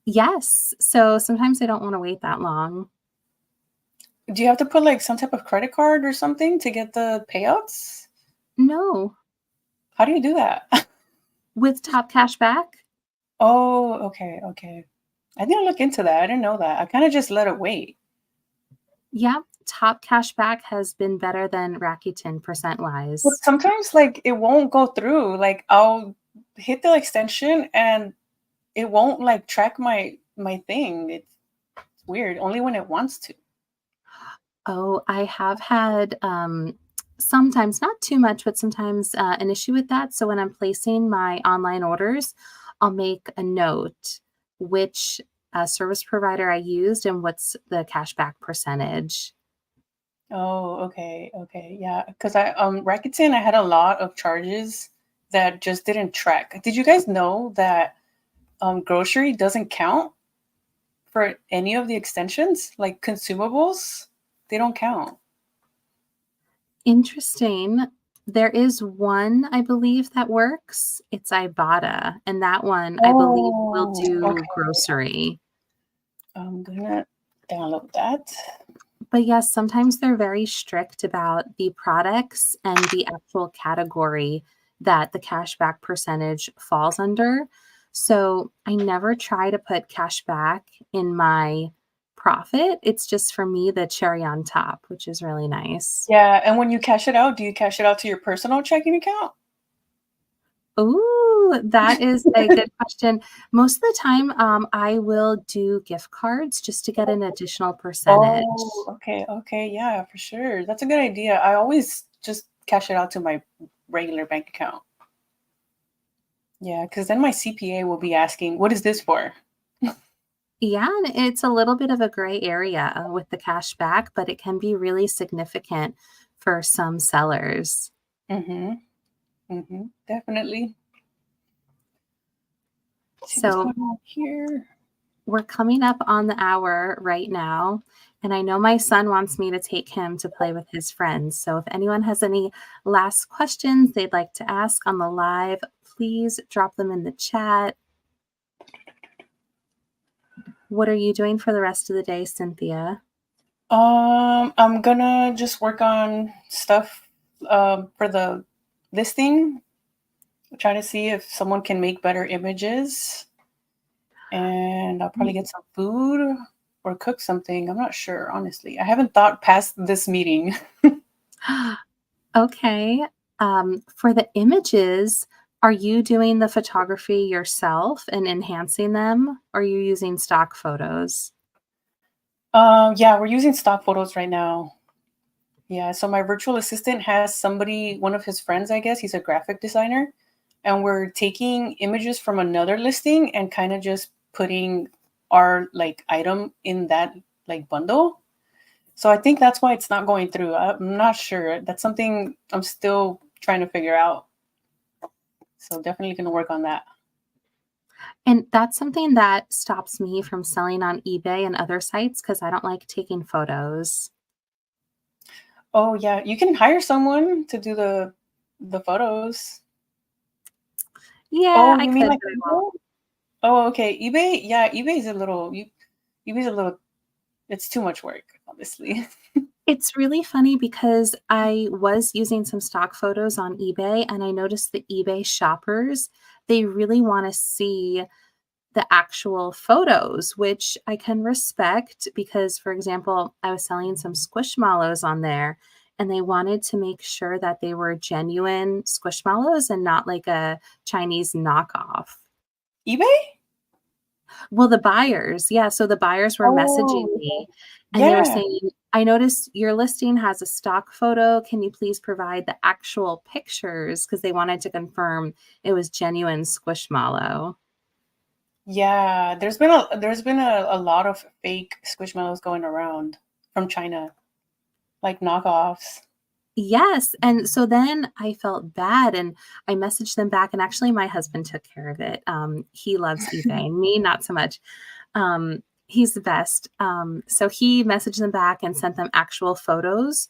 Yes, so sometimes I don't wanna wait that long. Do you have to put like some type of credit card or something to get the payouts? No. How do you do that? With Top Cashback? Oh, okay, okay. I didn't look into that. I didn't know that. I kind of just let it wait. Yeah, Top Cashback has been better than Rakuten But percent-wise. sometimes like it won't go through. Like I'll hit the extension and it won't like track my thing. It's weird. Only when it wants to. Oh, I have had, sometimes, not too much, but sometimes, an issue with that. So when I'm placing my online orders, I'll make a note which service provider I used and what's the cashback percentage. Oh, okay, okay, yeah. Because Rakuten, I had a lot of charges that just didn't track. Did you guys know that grocery doesn't count for any of the extensions? Like consumables, they don't count. Interesting. There is one, I believe, that works. It's Ibotta, and that one, I believe, will Oh, do okay. grocery. I'm gonna download that. But yes, sometimes they're very strict about the products and the actual category that the cashback percentage falls under. So I never try to put cashback in my profit. It's just for me the cherry on top, which is really nice. Yeah, and when you cash it out, do you cash it out to your personal checking account? Ooh, that is a good question. Most of the time, I will do gift cards just to get an additional percentage. Oh, okay, okay, yeah, for sure. That's a good idea. I always just cash it out to my regular bank account. Yeah, because then my CPA will be asking, "What is this for?" Yeah, and it's a little bit of a gray area with the cash back, but it can be really significant for some sellers. Mm-hmm. Mm-hmm. Definitely. Let's see what's So going on here. we're coming up on the hour right now, and I know my son wants me to take him to play with his friends. So if anyone has any last questions they'd like to ask on the live, please drop them in the chat. What are you doing for the rest of the day, Cynthia? I'm gonna just work on stuff for the listing. Try to see if someone can make better images, and I'll probably get some food or cook something. I'm not sure, honestly. I haven't thought past this meeting. Okay. For the images, are you doing the photography yourself and enhancing them? Or are you using stock photos? Yeah, we're using stock photos right now. Yeah, so my virtual assistant has somebody, one of his friends, I guess, he's a graphic designer, and we're taking images from another listing and kind of just putting our like item in that like bundle. So I think that's why it's not going through. I'm not sure. That's something I'm still trying to figure out. So definitely going to work on that. And that's something that stops me from selling on eBay and other sites because I don't like taking photos. Oh yeah, you can hire someone to do the photos. Yeah, Oh, I you mean could, like but I won't. eBay? Oh, okay. eBay, yeah, eBay's a little, it's too much work, honestly. It's really funny because I was using some stock photos on eBay and I noticed the eBay shoppers, they really want to see the actual photos, which I can respect because, for example, I was selling some squishmallows on there and they wanted to make sure that they were genuine squishmallows and not like a Chinese knockoff. eBay? Well, the buyers, yeah, so the buyers were messaging Oh, me and they were yeah. saying, I noticed your listing has a stock photo. Can you please provide the actual pictures? Because they wanted to confirm it was genuine squishmallow. Yeah, there's been a lot of fake squishmallows going around from China, like knockoffs. Yes, and so then I felt bad and I messaged them back, and actually my husband took care of it. He loves eBay and me not so much. He's the best. So he messaged them back and sent them actual photos.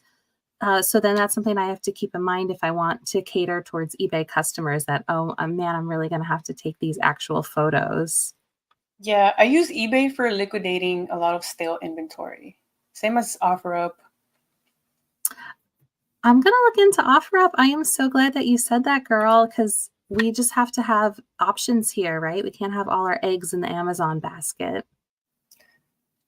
So then that's something I have to keep in mind if I want to cater towards eBay customers that, oh, man, I'm really gonna have to take these actual photos. Yeah, I use eBay for liquidating a lot of stale inventory. Same as OfferUp. I'm gonna look into OfferUp. I am so glad that you said that, girl, because we just have to have options here, right? We can't have all our eggs in the Amazon basket.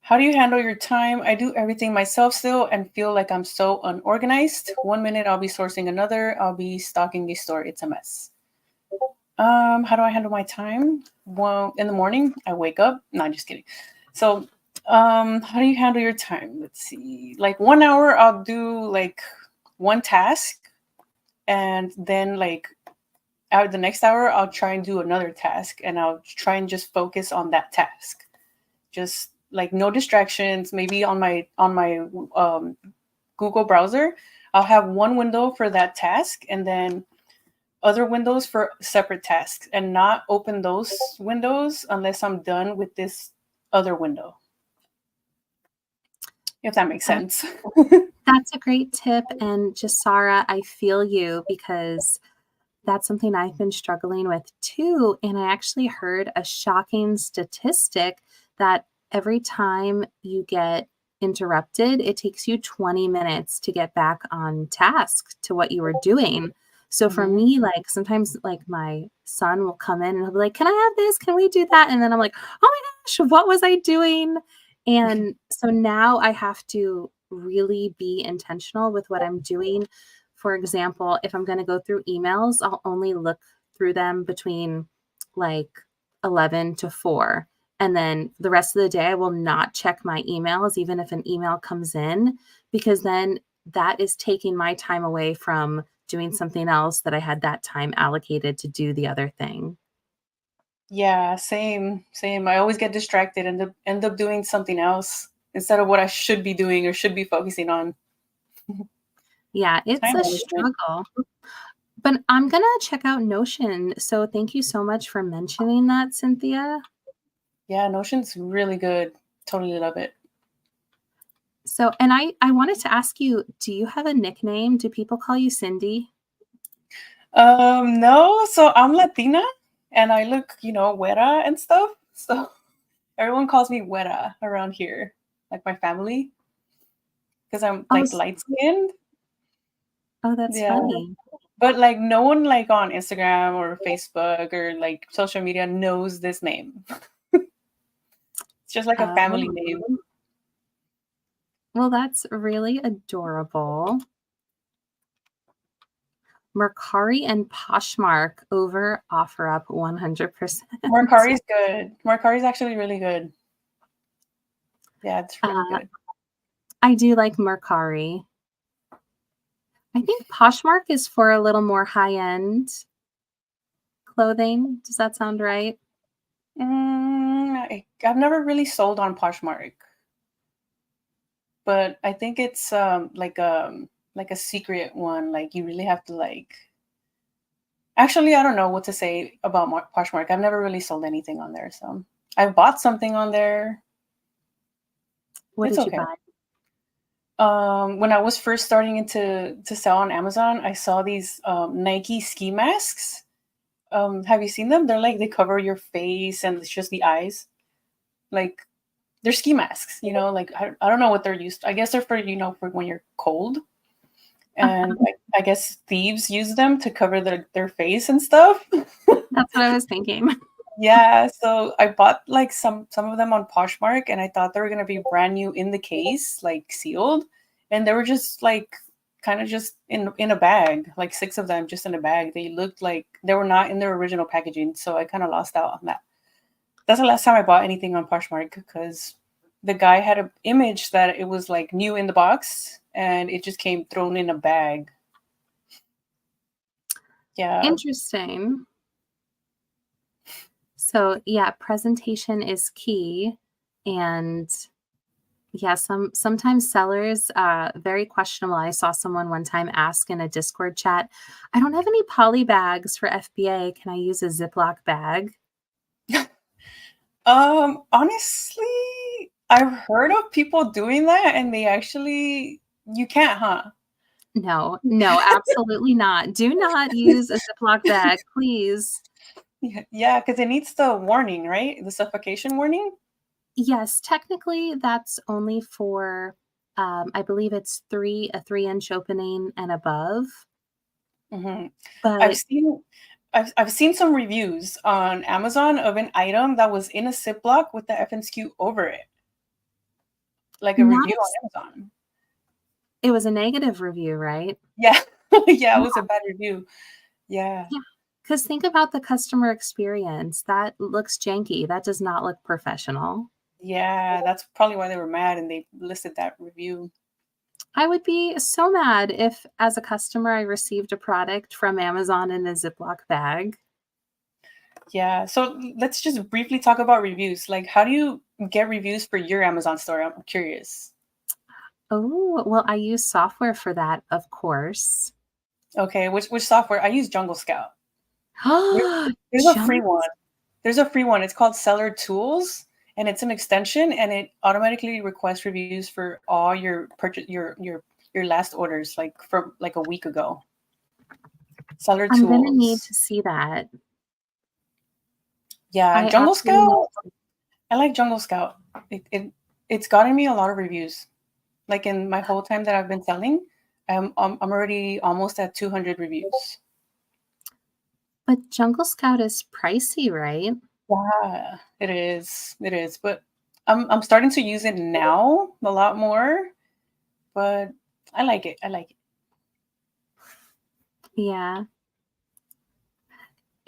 How do you handle your time? I do everything myself still and feel like I'm so unorganized. One minute I'll be sourcing another, I'll be stocking a store. It's a mess. How do I handle my time? Well, in the morning, I wake up. No, I'm just kidding. So, how do you handle your time? Let's see. Like 1 hour, I'll do like one task, and then like out the next hour, I'll try and do another task, and I'll try and just focus on that task. just like no distractions. Maybe on my Google browser, I'll have one window for that task and then other windows for separate tasks, and not open those windows unless I'm done with this other window. If that makes That sense. that's a great tip, and just Sarah, I feel you because that's something I've been struggling with too, and I actually heard a shocking statistic that every time you get interrupted, it takes you 20 minutes to get back on task to what you were doing. So for Mhm. me, like, sometimes, like, my son will come in and he'll be like, "Can I have this? Can we do that?" And then I'm like, "Oh my gosh, what was I doing?" And so now I have to really be intentional with what I'm doing. For example, if I'm gonna go through emails, I'll only look through them between, like, 11 to 4, and then the rest of the day, I will not check my emails even if an email comes in, because then that is taking my time away from doing something else that I had that time allocated to do the other thing. Yeah, same, same. I always get distracted and end up doing something else instead of what I should be doing or should be focusing on. Yeah, it's Time a management. struggle, but I'm gonna check out Notion, so thank you so much for mentioning that, Cynthia. Yeah, Notion's really good. Totally love it. So, and I wanted to ask you, do you have a nickname? Do people call you Cindy? No, so I'm Latina and I look, güera and stuff. So everyone calls me güera around here, like my family, because I'm Oh, like light skinned. oh, that's Yeah. funny. But like no one like on Instagram or Facebook or like social media knows this name. It's just like a family Oh, name. well, that's really adorable. Mercari and Poshmark over OfferUp 100%. Mercari's good. Mercari's actually really good. Yeah, it's really Uh, good. I do like Mercari. I think Poshmark is for a little more high-end clothing. Does that sound right? I've never really sold on Poshmark, but I think it's like a secret one. Like you really have to like. Actually, I don't know what to say about Poshmark. I've never really sold anything on there, so I've bought something on there. What It's did you okay. buy? When I was first starting into to sell on Amazon, I saw these Nike ski masks. Have you seen them? They're like they cover your face and it's just the eyes. Like they're ski masks, like I don't know what they're used. I guess they're for for when you're cold. And I guess thieves use them to cover their face and stuff. That's what I was thinking. Yeah, so I bought like some of them on Poshmark, and I thought they were gonna be brand new in the case, like sealed, and they were just like kind of just in a bag, like six of them just in a bag. They looked like they were not in their original packaging, so I kind of lost out on that. That's the last time I bought anything on Poshmark because the guy had an image that it was like new in the box, and it just came thrown in a bag. Yeah, Interesting. So, yeah, presentation is key, and yeah, sometimes sellers, very questionable. I saw someone one time ask in a Discord chat, "I don't have any poly bags for FBA. Can I use a Ziploc bag?" Honestly, I've heard of people doing that and they actually you can't, huh? No, no, absolutely not. Do not use a Ziploc bag, please. Yeah, because it needs the warning, right? The suffocation warning? Yes, technically, that's only for, I believe it's 3 inch opening and above, hmm I've but seen I've seen some reviews on Amazon of an item that was in a Ziploc with the FNSQ over it, like a not review ex on Amazon. it was a negative review, right? Yeah. Yeah, it Yeah, was a bad review. Yeah. yeah. Because think about the customer experience. That looks janky. That does not look professional. Yeah, that's probably why they were mad and they listed that review. I would be so mad if, as a customer, I received a product from Amazon in a Ziploc bag. Yeah. So let's just briefly talk about reviews. Like, how do you get reviews for your Amazon store? I'm curious. Oh, well, I use software for that, of course. Okay, which software? I use Jungle Scout. There- There's a free Junk. one. There's a free one. It's called Seller Tools, and it's an extension, and it automatically requests reviews for all your purchase your last orders, like from like a week ago. Seller I'm gonna need Tools. to see that. Yeah, I Jungle absolutely need Scout. I like Jungle Scout. It's gotten me a lot of reviews. Like in my whole time that I've been selling, I'm already almost at 200 reviews. but Jungle Scout is pricey, right? Yeah, it is. It is. But I'm starting to use it now a lot more. But I like it. I like it. Yeah.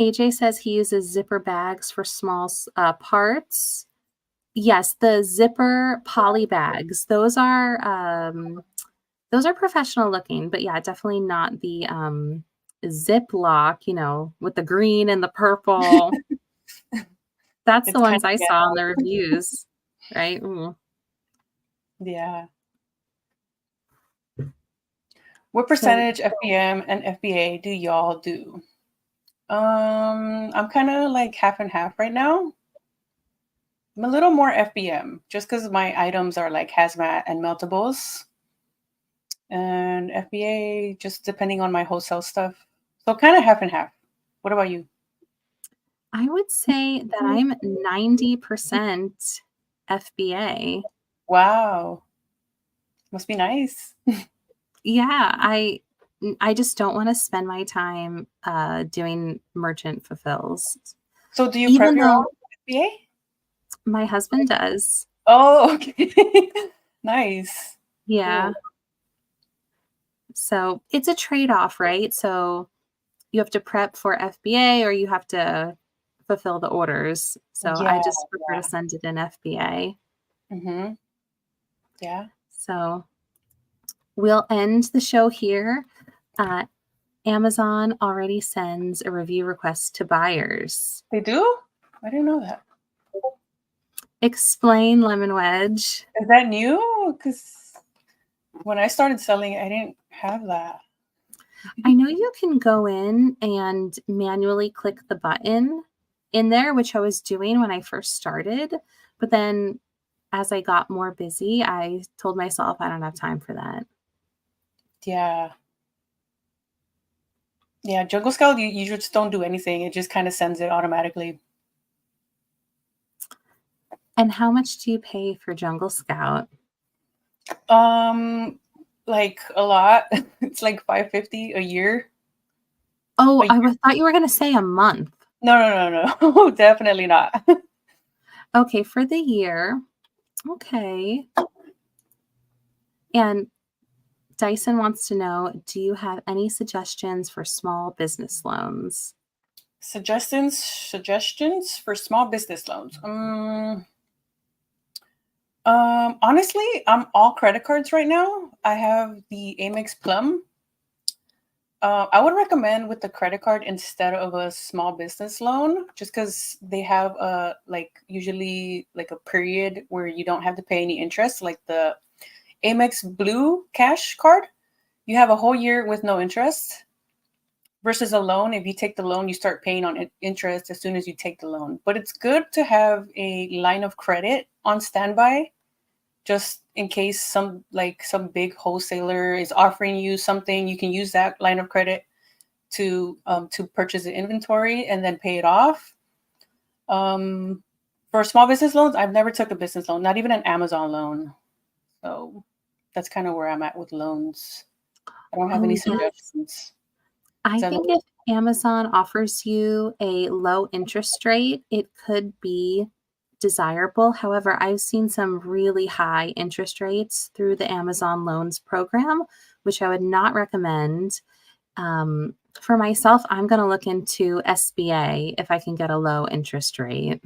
AJ says he uses zipper bags for small parts. Yes, the zipper poly bags. Those are professional looking, but yeah, definitely not the Ziploc, with the green and the purple. That's the It's kind ones of I saw in the ghetto. reviews, right? Ooh. Yeah. What So percentage FBM and FBA do y'all do? I'm kind of like half and half right now. I'm a little more FBM just because my items are like hazmat and meltables, and FBA just depending on my wholesale stuff. So kind of half and half. What about you? I would say that I'm 90% FBA. Wow, must be nice. Yeah, I just don't wanna spend my time, doing merchant fulfills, So do you prep even your though own FBA? my husband does. Oh, okay. Nice. Yeah, Cool. so it's a trade-off, right? So, you have to prep for FBA or you have to fulfill the orders, so I Yeah, just prefer to yeah. send it in FBA. Mhm. Yeah. So, we'll end the show here. Uh, Amazon already sends a review request to buyers. They do? I didn't know that. Explain lemon wedge. Is that new? Because when I started selling, I didn't have that. I know you can go in and manually click the button in there, which I was doing when I first started. But then as I got more busy, I told myself I don't have time for that. Yeah. Yeah, Jungle Scout, you just don't do anything. It just kind of sends it automatically. And how much do you pay for Jungle Scout? Um, like a lot. It's like 550 a year. Oh, A thought you were going to say a month. No, no, no, no. Definitely not. Okay, for the year. Okay. And Dyson wants to know, do you have any suggestions for small business loans? Suggestions for small business loans. Honestly, I'm all credit cards right now. I have the Amex Plum. I would recommend with the credit card instead of a small business loan, just because they have a like usually like a period where you don't have to pay any interest, like the Amex Blue Cash card. You have a whole year with no interest versus a loan. If you take the loan, you start paying on interest as soon as you take the loan. But it's good to have a line of credit on standby just in case some big wholesaler is offering you something. You can use that line of credit to purchase the inventory and then pay it off. Um, for small business loans, I've never took a business loan, not even an Amazon loan. So that's kind of where I'm at with loans. I don't have Oh, any yes. suggestions. I So, think if Amazon offers you a low interest rate, it could be desirable. However, I've seen some really high interest rates through the Amazon Loans program, which I would not recommend. For myself, I'm going to look into SBA if I can get a low interest rate.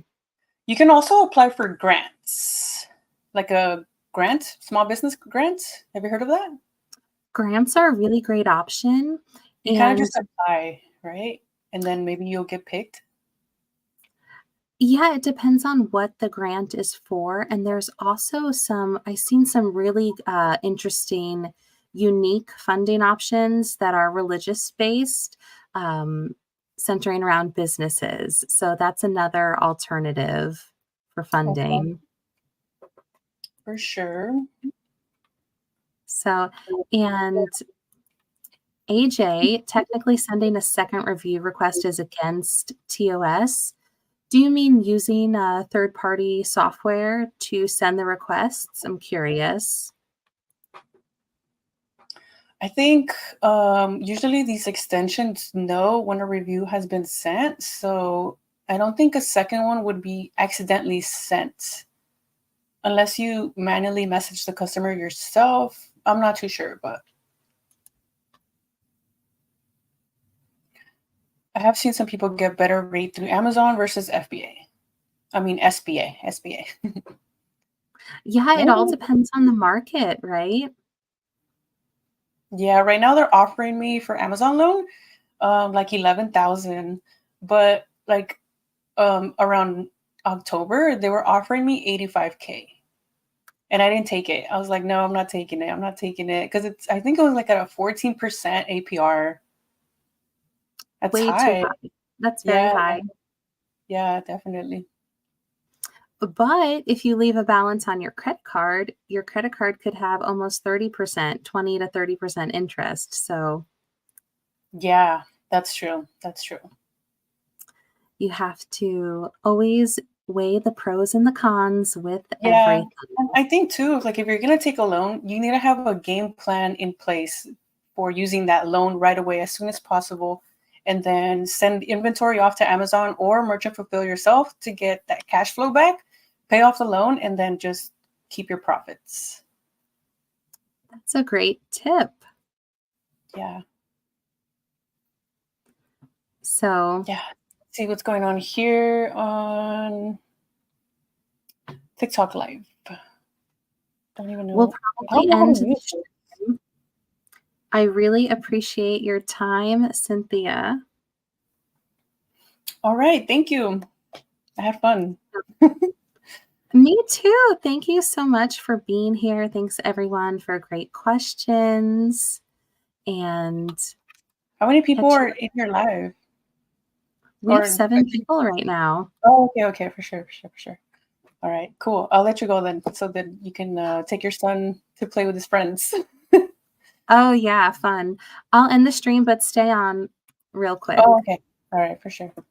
you can also apply for grants, like a grant, small business grant. Have you heard of that? Grants are a really great option. You kind of And just apply, right? And then maybe you'll get picked. Yeah, it depends on what the grant is for, and there's also I've seen some really, interesting, unique funding options that are religious-based, um, centering around businesses, so that's another alternative for Okay, funding. for sure. So and AJ, technically sending a second review request is against TOS. Do you mean using a third-party software to send the requests? I'm curious. I think usually these extensions know when a review has been sent, so I don't think a second one would be accidentally sent unless you manually message the customer yourself. I'm not too sure, but I have seen some people get better rate through Amazon versus FBA. I mean SBA, SBA. Yeah, it all Oh, depends on the market, right? yeah, right now they're offering me for Amazon loan like 11,000, but like around October they were offering me 85K. And I didn't take it. I was like, no, I'm not taking it. I'm not taking it because I think it was like at a 14% APR. That's Way too high. high. That's very Yeah, high. yeah, definitely. But if you leave a balance on your credit card could have almost 30%, 20 to 30% interest. So Yeah, that's true. That's true. you have to always weigh the pros and the cons with Yeah. everything. And I think too, like if you're gonna take a loan, you need to have a game plan in place for using that loan right away as soon as possible. And then send inventory off to Amazon or merchant fulfill yourself to get that cash flow back, pay off the loan, and then just keep your profits. That's a great tip. Yeah. So Yeah. See what's going on here on TikTok Live. Don't even we'll know. I don't probably know how to end the use it. stream. I really appreciate your time, Cynthia. All right. Thank you. I had fun. Me too. Thank you so much for being here. Thanks everyone for great questions and How many people catch are you. in your live? We have Or 7 people right now. oh, okay, okay, for sure, for sure, for sure. All right, cool. I'll let you go then, so that you can take your son to play with his friends. Oh yeah, fun. I'll end the stream, but stay on real quick. Oh, okay. All right, for sure.